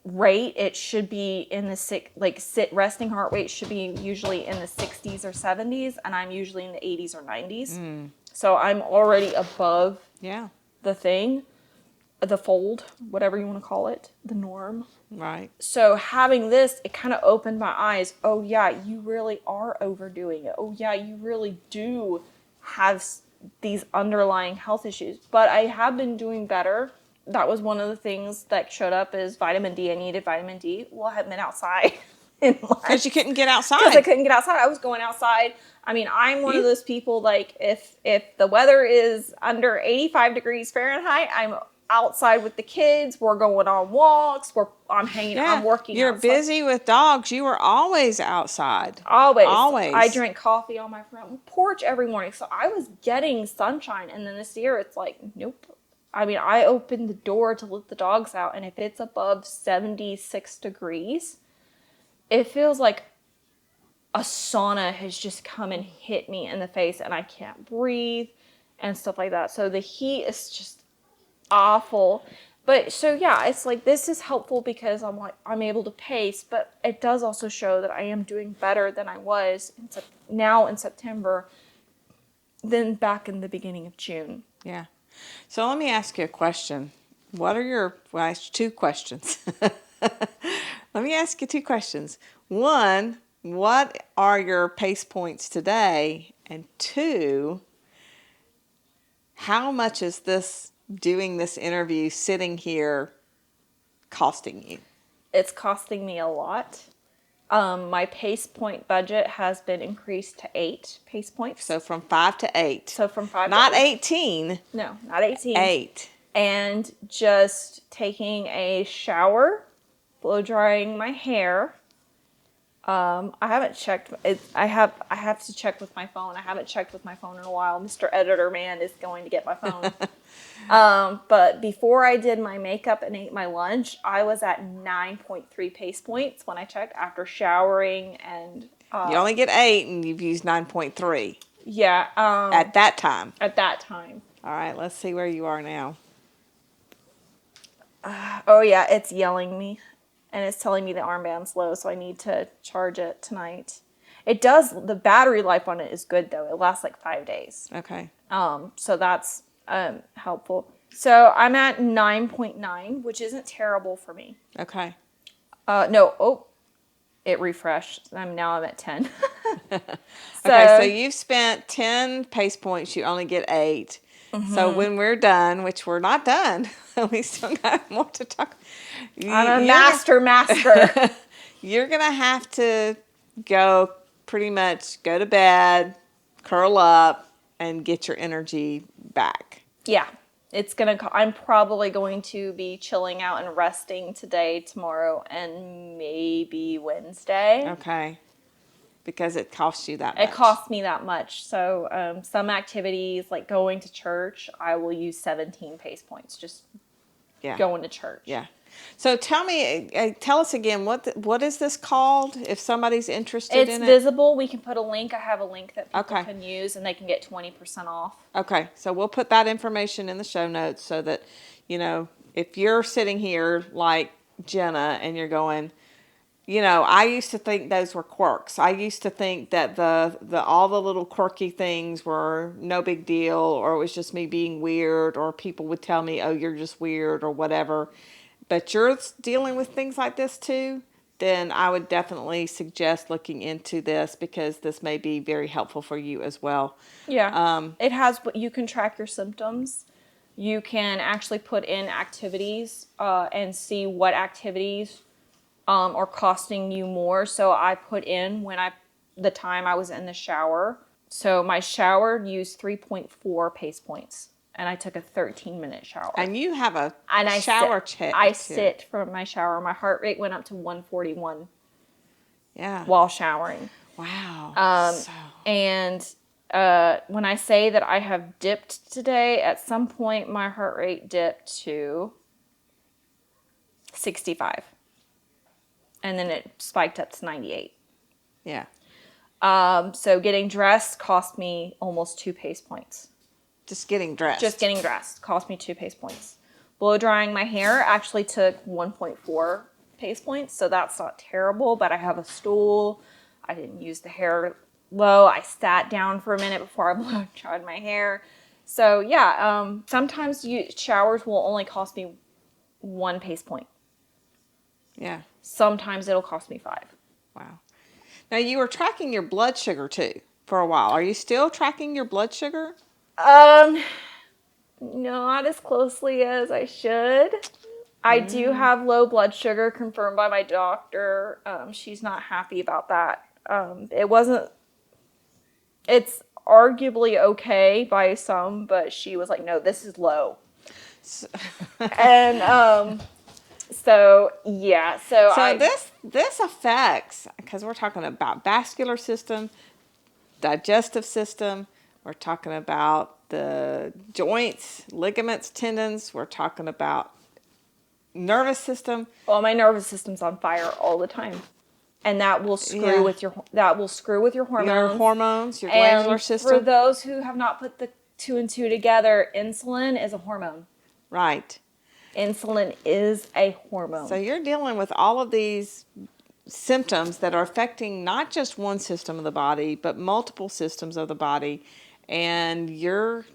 rate. It should be in the resting heart rate should be usually in the 60s or 70s, and I'm usually in the 80s or 90s. So I'm already above the fold, whatever you want to call it, the norm. Right. So having this, it kind of opened my eyes. Oh yeah, you really are overdoing it. Oh yeah, you really do have these underlying health issues. But I have been doing better. That was one of the things that showed up is vitamin D. I needed vitamin D. Well, I haven't been outside in months. Because you couldn't get outside. Because I couldn't get outside. I was going outside. I mean, I'm one of those people, like, if the weather is under 85 degrees Fahrenheit, I'm outside with the kids. We're going on walks. I'm hanging. I'm working. You're outside. Busy with dogs. You were always outside. Always. I drank coffee on my front porch every morning, so I was getting sunshine. And then this year, it's like, nope. I mean, I opened the door to let the dogs out, and if it's above 76 degrees, it feels like a sauna has just come and hit me in the face, and I can't breathe and stuff like that. So the heat is just awful. But so yeah, it's like this is helpful because I'm able to pace, but it does also show that I am doing better than I was now in September than back in the beginning of June. Yeah. So let me ask you a question. I asked 2 questions. Let me ask you 2 questions. 1, what are your pace points today? And 2, how much is doing this interview, sitting here, costing you? It's costing me a lot. My pace point budget has been increased to 8 pace points. So from 5 to 8. So from 5 not to 8. 18. No, not 18. 8. And just taking a shower, blow drying my hair. I haven't checked. I have to check with my phone. I haven't checked with my phone in a while. Mr. Editor Man is going to get my phone. But before I did my makeup and ate my lunch, I was at 9.3 pace points when I checked after showering and. You only get 8, and you've used 9.3. Yeah. At that time. At that time. All right. Let's see where you are now. Oh yeah, it's yelling me. And it's telling me the armband's low, so I need to charge it tonight. It does, the battery life on it is good, though. It lasts like 5 days. Okay. So that's helpful. So I'm at 9.9, which isn't terrible for me. Okay. It refreshed. Now I'm at 10. So you've spent 10 pace points. You only get 8. Mm-hmm. So when we're done, which we're not done, we still got more to talk. I'm a master. You're going to have to go to bed, curl up, and get your energy back. Yeah. I'm probably going to be chilling out and resting today, tomorrow, and maybe Wednesday. Okay. Because it costs you that much. It costs me that much. So some activities, like going to church, I will use 17 pace points. Just going to church. Yeah. So tell us again, what is this called if somebody's interested in it? It's visible. We can put a link. I have a link that people Okay. can use, and they can get 20% off. Okay, so we'll put that information in the show notes so that, if you're sitting here like Jena and you're going, I used to think those were quirks. I used to think that the all the little quirky things were no big deal, or it was just me being weird, or people would tell me, oh, you're just weird or whatever. But you're dealing with things like this too, then I would definitely suggest looking into this because this may be very helpful for you as well. Yeah. It has, you can track your symptoms. You can actually put in activities and see what activities are costing you more. So I put in the time I was in the shower. So my shower used 3.4 pace points. And I took a 13-minute shower. And you have a shower check. I sit from my shower. My heart rate went up to 141. Yeah. While showering. Wow. And when I say that I have dipped today, at some point my heart rate dipped to 65. And then it spiked up to 98. Yeah. So getting dressed cost me almost 2 pace points. Just getting dressed cost me 2 pace points. Blow drying my hair actually took 1.4 pace points, so that's not terrible, but I have a stool. I didn't use the hair low. I sat down for a minute before I blow dried my hair. So yeah, sometimes showers will only cost me 1 pace point. Yeah. Sometimes it'll cost me 5. Wow. Now you were tracking your blood sugar too for a while. Are you still tracking your blood sugar? Not as closely as I should. I do have low blood sugar confirmed by my doctor. She's not happy about that. It's arguably okay by some, but she was like, no, this is low. And, so this affects, because we're talking about vascular system, digestive system, we're talking about the joints, ligaments, tendons, we're talking about nervous system. Well, my nervous system's on fire all the time. And that will screw with your hormones. Your hormones, your glandular system. For those who have not put the 2 and 2 together, insulin is a hormone. Right. Insulin is a hormone. So you're dealing with all of these symptoms that are affecting not just one system of the body, but multiple systems of the body. And you're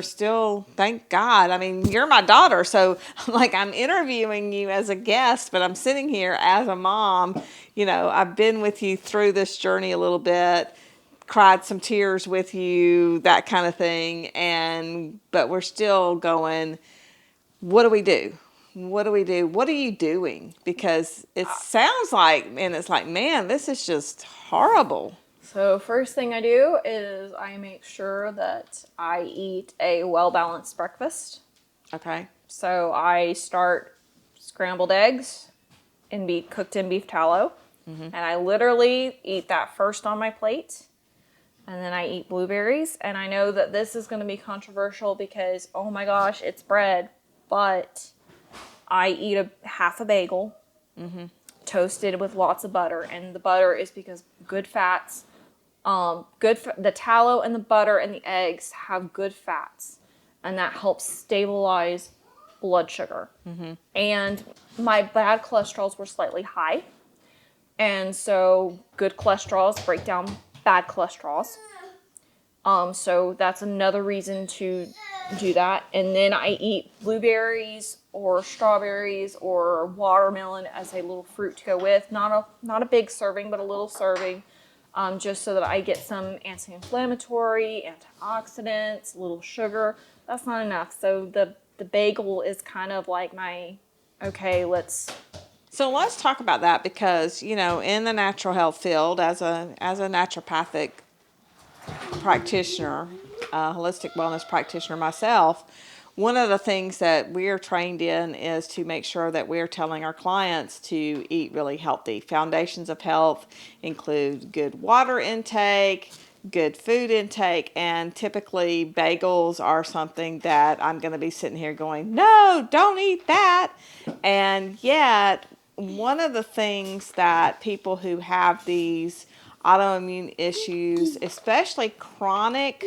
still, thank God. I mean, you're my daughter, so I'm interviewing you as a guest, but I'm sitting here as a mom. I've been with you through this journey a little bit, cried some tears with you, that kind of thing. But we're still going, what do we do? What do we do? What are you doing? Because it sounds like, and it's like, man, this is just horrible. So first thing I do is I make sure that I eat a well-balanced breakfast. Okay. So I start scrambled eggs cooked in beef tallow. Mm-hmm. And I literally eat that first on my plate. And then I eat blueberries. And I know that this is going to be controversial because, oh my gosh, it's bread. But I eat half a bagel, toasted with lots of butter. And the butter is because good fats. The tallow and the butter and the eggs have good fats, and that helps stabilize blood sugar. Mm-hmm. And my bad cholesterols were slightly high, and so good cholesterols break down bad cholesterols. So that's another reason to do that. And then I eat blueberries or strawberries or watermelon as a little fruit to go with. Not a big serving, but a little serving. Just so that I get some anti-inflammatory, antioxidants, a little sugar. That's not enough. So the bagel is kind of like So let's talk about that because, in the natural health field, as a naturopathic practitioner, holistic wellness practitioner myself, one of the things that we're trained in is to make sure that we're telling our clients to eat really healthy. Foundations of health include good water intake, good food intake, and typically bagels are something that I'm going to be sitting here going, no, don't eat that. And yet, one of the things that people who have these autoimmune issues, especially chronic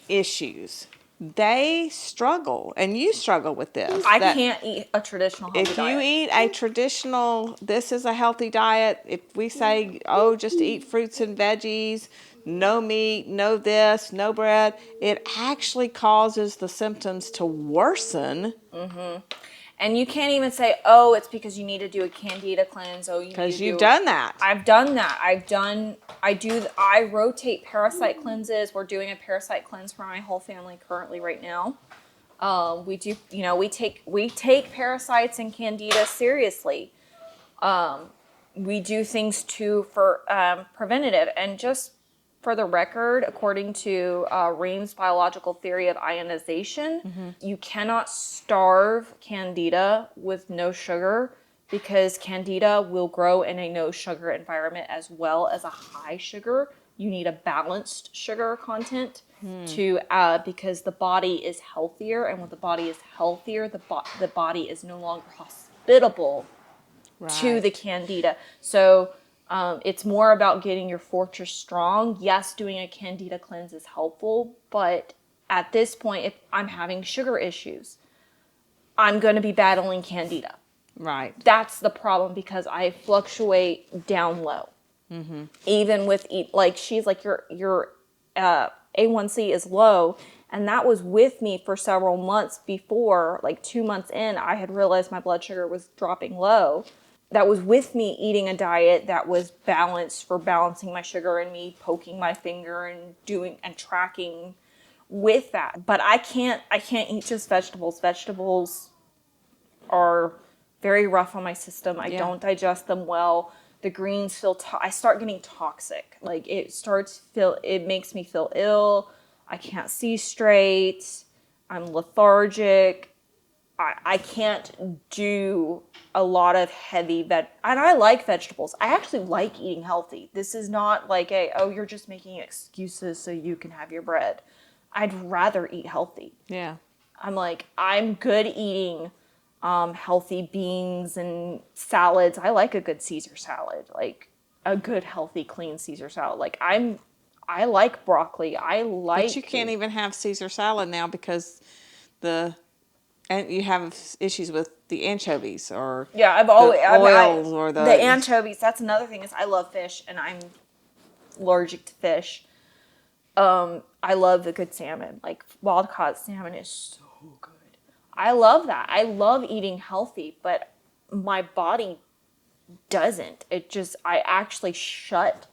issues, they struggle, and you struggle with this. I can't eat a traditional healthy If diet. you eat a traditional, this is a healthy diet, if we say, oh, just eat fruits and veggies, no meat, no this, no bread, it actually causes the symptoms to worsen. And you can't even say, oh, it's because you need to do a candida cleanse. Oh, you need to Because you've done that. I've done that. I rotate parasite cleanses. We're doing a parasite cleanse for my whole family currently right now. We do, we take parasites and candida seriously. We do things too for preventative. And just for the record, according to Ream's biological theory of ionization, you cannot starve candida with no sugar, because candida will grow in a no sugar environment as well as a high sugar. You need a balanced sugar content to because the body is healthier, and when the body is healthier, the body is no longer hospitable to the candida. So it's more about getting your fortress strong. Yes, doing a candida cleanse is helpful, but at this point, if I'm having sugar issues, I'm going to be battling candida. Right. That's the problem, because I fluctuate down low. Even with she's like, your A1C is low, and that was with me for several months before, like 2 months in, I had realized my blood sugar was dropping low. That was with me eating a diet that was balanced for balancing my sugar, and me poking my finger and doing and tracking with that. But I can't eat just vegetables. Vegetables are very rough on my system. I don't digest them well. The greens I start getting toxic. Like it makes me feel ill. I can't see straight. I'm lethargic. I can't do a lot of heavy and I like vegetables. I actually like eating healthy. This is not like you're just making excuses so you can have your bread. I'd rather eat healthy. Yeah. I'm good eating healthy beans and salads. I like a good Caesar salad, like a good healthy clean Caesar salad. I like broccoli. But you can't even have Caesar salad now because and you have issues with the anchovies or oils or the anchovies. That's another thing, is I love fish and I'm allergic to fish. I love the good salmon. Like wild caught salmon is so good. I love that. I love eating healthy, but my body doesn't. I actually shut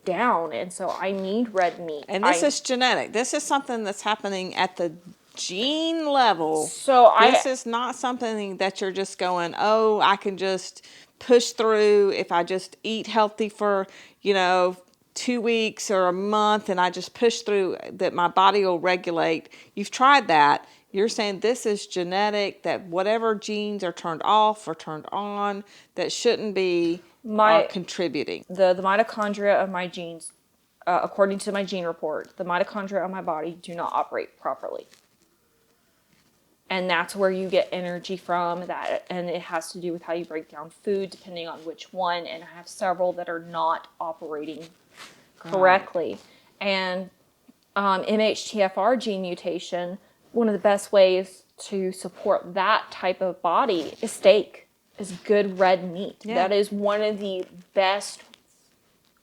down, and so I need red meat. And this is genetic. This is something that's happening at the gene level. So this is not something that you're just going, oh, I can just push through if I just eat healthy for, 2 weeks or a month, and I just push through, that my body will regulate. You've tried that. You're saying this is genetic, that whatever genes are turned off or turned on that shouldn't be are contributing. The mitochondria of my genes, according to my gene report, the mitochondria of my body do not operate properly. And that's where you get energy from, and it has to do with how you break down food, depending on which one. And I have several that are not operating correctly. Right. And MHTFR gene mutation, one of the best ways to support that type of body is steak, is good red meat. Yeah. That is one of the best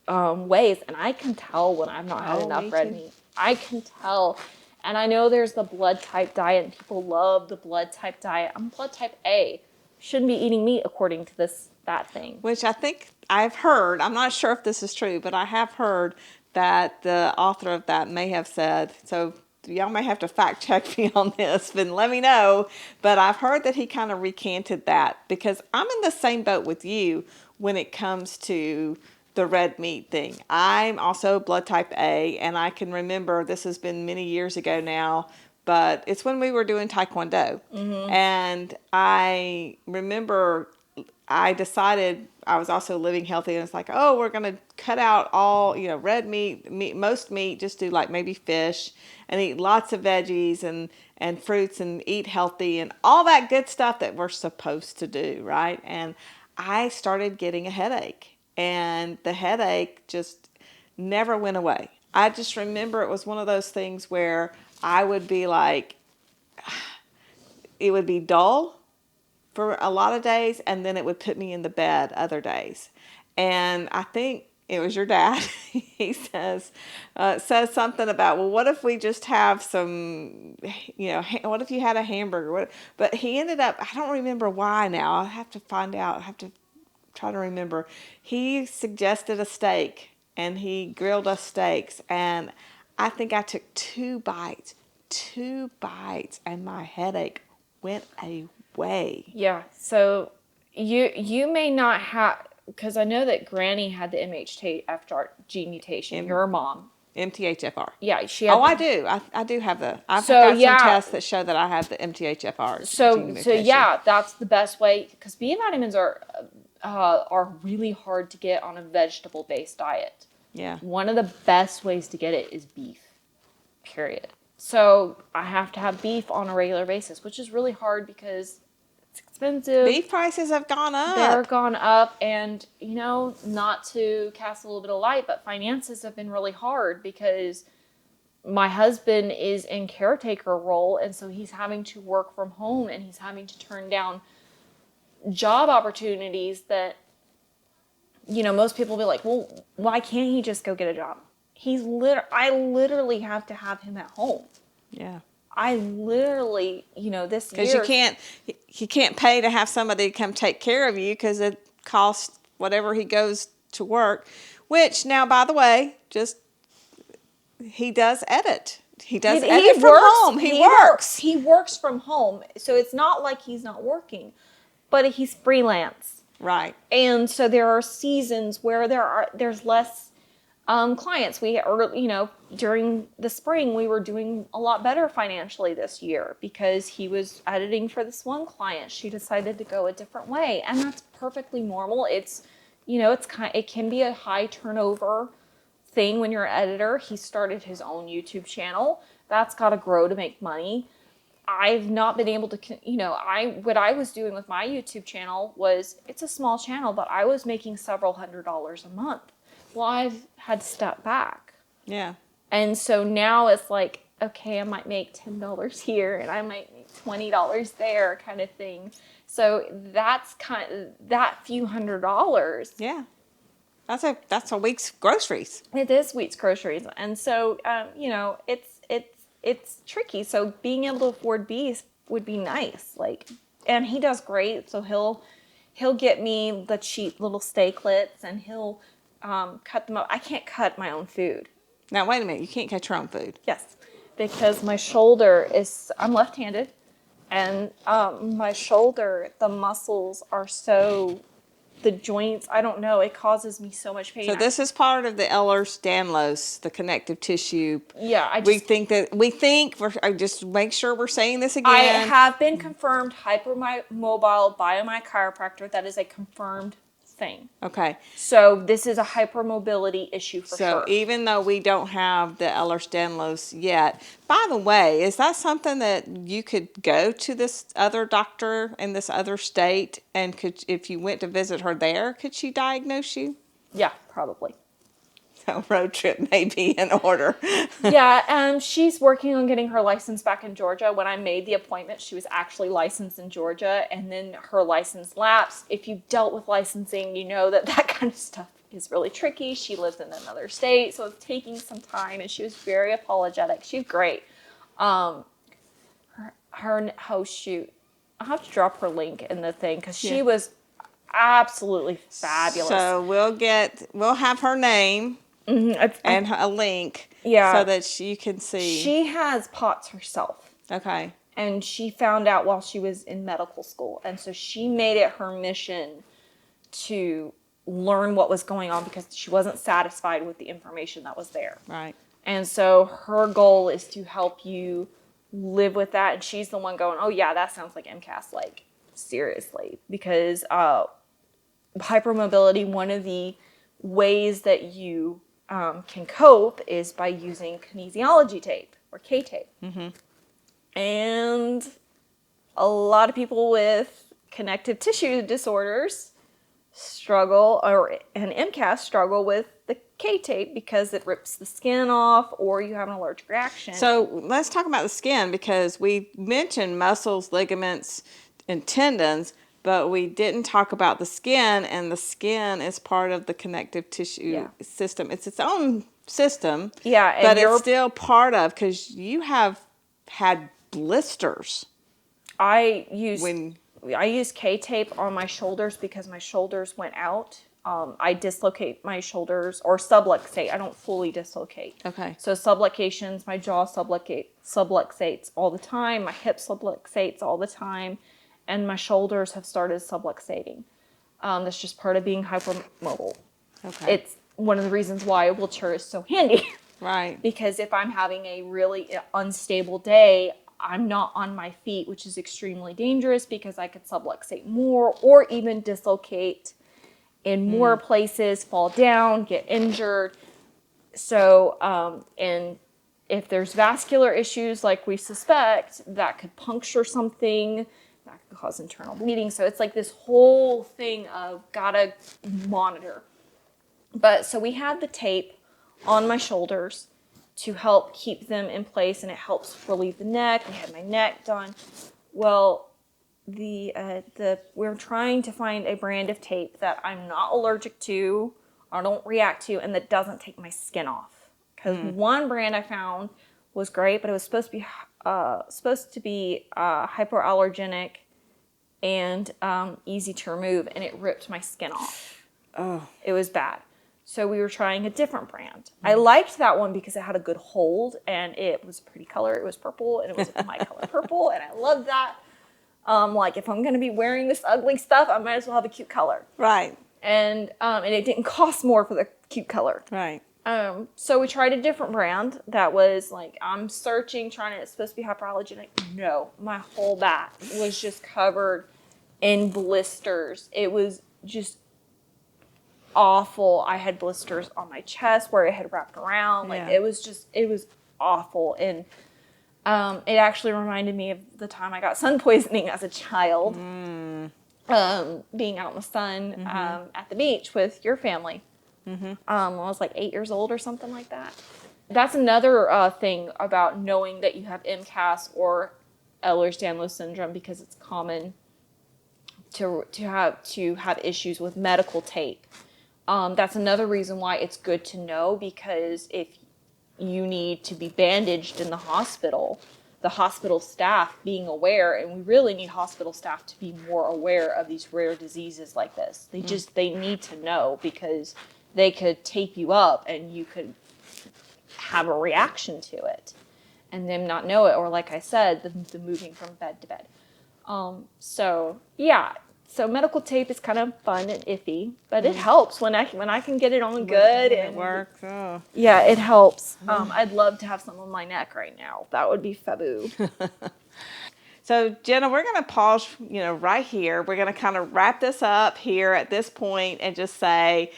ways. And I can tell when I've not had enough red meat. I can tell. And I know there's the blood type diet, and people love the blood type diet. I'm blood type A. Shouldn't be eating meat according to that thing. Which I think I've heard, I'm not sure if this is true, but I have heard that the author of that may have said, so y'all may have to fact check me on this and let me know, but I've heard that he kind of recanted that, because I'm in the same boat with you when it comes to the red meat thing. I'm also blood type A, and I can remember, this has been many years ago now, but it's when we were doing Taekwondo. Mm-hmm. And I remember I decided I was also living healthy, and it's like, oh, we're going to cut out all, red meat, most meat, just do like maybe fish, and eat lots of veggies and fruits, and eat healthy and all that good stuff that we're supposed to do, right? And I started getting a headache, and the headache just never went away. I just remember it was one of those things where I would be like, it would be dull for a lot of days, and then it would put me in the bed other days. And I think it was your dad. He says something about, well, what if we just have some, what if you had a hamburger? But he ended up, I don't remember why now. I'll have to find out. I have to try to remember. He suggested a steak, and he grilled us steaks, and I think I took two bites, and my headache went away. Yeah. So you may not have, because I know that Granny had the MHTFR gene mutation. Your mom. MTHFR. Yeah, she had. Oh, I do. I do have the. I've So, got yeah. some tests that show that I have the MTHFR. So gene mutation. yeah, that's the best way, because B vitamins are really hard to get on a vegetable-based diet. Yeah. One of the best ways to get it is beef. Period. So I have to have beef on a regular basis, which is really hard because it's expensive. Beef prices have gone up. They're gone up, and not to cast a little bit of light, but finances have been really hard because my husband is in caretaker role, and so he's having to work from home, and he's having to turn down job opportunities that most people will be like, well, why can't he just go get a job? I literally have to have him at home. Yeah. I literally, this year. Because you can't pay to have somebody come take care of you, because it costs whatever he goes to work. Which now, by the way, he does edit. He does edit from home. He works. He works from home, so it's not like he's not working, but he's freelance. Right. And so there are seasons where there's less clients. During the spring, we were doing a lot better financially this year because he was editing for this one client. She decided to go a different way, and that's perfectly normal. It's, it can be a high turnover thing when you're an editor. He started his own YouTube channel. That's got to grow to make money. I've not been able to, what I was doing with my YouTube channel was, it's a small channel, but I was making several $100s a month. Well, I've had to step back. Yeah. And so now it's like, okay, I might make $10 here and I might make $20 there, kind of thing. So that's that few $100s. Yeah. That's a week's groceries. It is week's groceries. And so, it's tricky. So being able to afford beef would be nice. And he does great. So he'll get me the cheap little steaklets, and he'll cut them up. I can't cut my own food. Now, wait a minute. You can't cut your own food. Yes, because my shoulder I'm left-handed, and my shoulder, the muscles are the joints, I don't know, it causes me so much pain. So this is part of the Ehlers-Danlos, the connective tissue. Yeah, just make sure we're saying this again. I have been confirmed hypermobile by my chiropractor. That is a confirmed thing. Okay. So this is a hypermobility issue for sure. So even though we don't have the Ehlers-Danlos yet, by the way, is that something that you could go to this other doctor in this other state, and if you went to visit her there, could she diagnose you? Yeah, probably. So road trip may be in order. Yeah, she's working on getting her license back in Georgia. When I made the appointment, she was actually licensed in Georgia, and then her license lapsed. If you've dealt with licensing, you know that kind of stuff is really tricky. She lives in another state, so it's taking some time, and she was very apologetic. She's great. I'll have to drop her link in the thing, because she was absolutely fabulous. So we'll have her name. Mm-hmm. And a link, so that you can see. She has POTS herself. Okay. And she found out while she was in medical school. And so she made it her mission to learn what was going on, because she wasn't satisfied with the information that was there. Right. And so her goal is to help you live with that. And she's the one going, oh, yeah, that sounds like MCAS, seriously. Because hypermobility, one of the ways that you can cope is by using kinesiology tape or K-tape. And a lot of people with connective tissue disorders struggle, or an MCAS struggle with the K-tape because it rips the skin off or you have an allergic reaction. So let's talk about the skin, because we mentioned muscles, ligaments, and tendons, but we didn't talk about the skin, and the skin is part of the connective tissue system. It's its own system, but it's still part of, because you have had blisters. I use K-tape on my shoulders because my shoulders went out. I dislocate my shoulders, or subluxate. I don't fully dislocate. Okay. So subluxations, my jaw subluxates all the time. My hip subluxates all the time. And my shoulders have started subluxating. That's just part of being hypermobile. Okay. It's one of the reasons why a wheelchair is so handy. Right. Because if I'm having a really unstable day, I'm not on my feet, which is extremely dangerous because I could subluxate more or even dislocate in more places, fall down, get injured. So, and if there's vascular issues like we suspect, that could puncture something, that could cause internal bleeding. So it's like this whole thing of gotta monitor. But so we had the tape on my shoulders to help keep them in place, and it helps relieve the neck. I had my neck done. Well, we're trying to find a brand of tape that I'm not allergic to or don't react to, and that doesn't take my skin off. Because one brand I found was great, but it was supposed to be hypoallergenic and easy to remove, and it ripped my skin off. Oh, it was bad. So we were trying a different brand. I liked that one because it had a good hold, and it was a pretty color. It was purple, and it was my color purple, and I loved that. Like, if I'm going to be wearing this ugly stuff, I might as well have a cute color. right. And it didn't cost more for the cute color. Right. So we tried a different brand that was like, I'm searching, it's supposed to be hyperallergenic. No, my whole back was just covered in blisters. It was just awful. I had blisters on my chest where it had wrapped around. Like, it was awful. And it actually reminded me of the time I got sun poisoning as a child, being out in the sun at the beach with your family. When I was like 8 years old or something like that. That's another thing about knowing that you have MCAS or Ehlers-Danlos Syndrome, because it's common to have issues with medical tape. That's another reason why it's good to know, because if you need to be bandaged in the hospital staff being aware, and we really need hospital staff to be more aware of these rare diseases like this. They need to know, because they could tape you up and you could have a reaction to it and them not know it. Or like I said, the moving from bed to bed. So medical tape is kind of fun and iffy, but it helps when I can get it on good and it works. Oh. Yeah, it helps. I'd love to have some on my neck right now. That would be faboo. So Jena, we're going to pause, right here. We're going to kind of wrap this up here at this point and just say,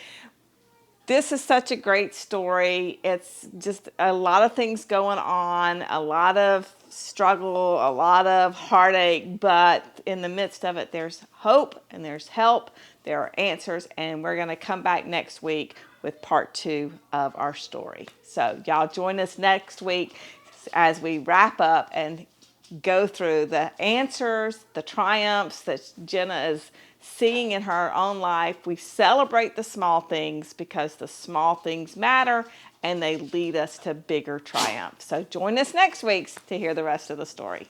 this is such a great story. It's just a lot of things going on, a lot of struggle, a lot of heartache, but in the midst of it, there's hope and there's help. There are answers, and we're going to come back next week with part 2 of our story. So y'all join us next week as we wrap up and go through the answers, the triumphs that Jena is seeing in her own life. We celebrate the small things because the small things matter and they lead us to bigger triumphs. So join us next week to hear the rest of the story.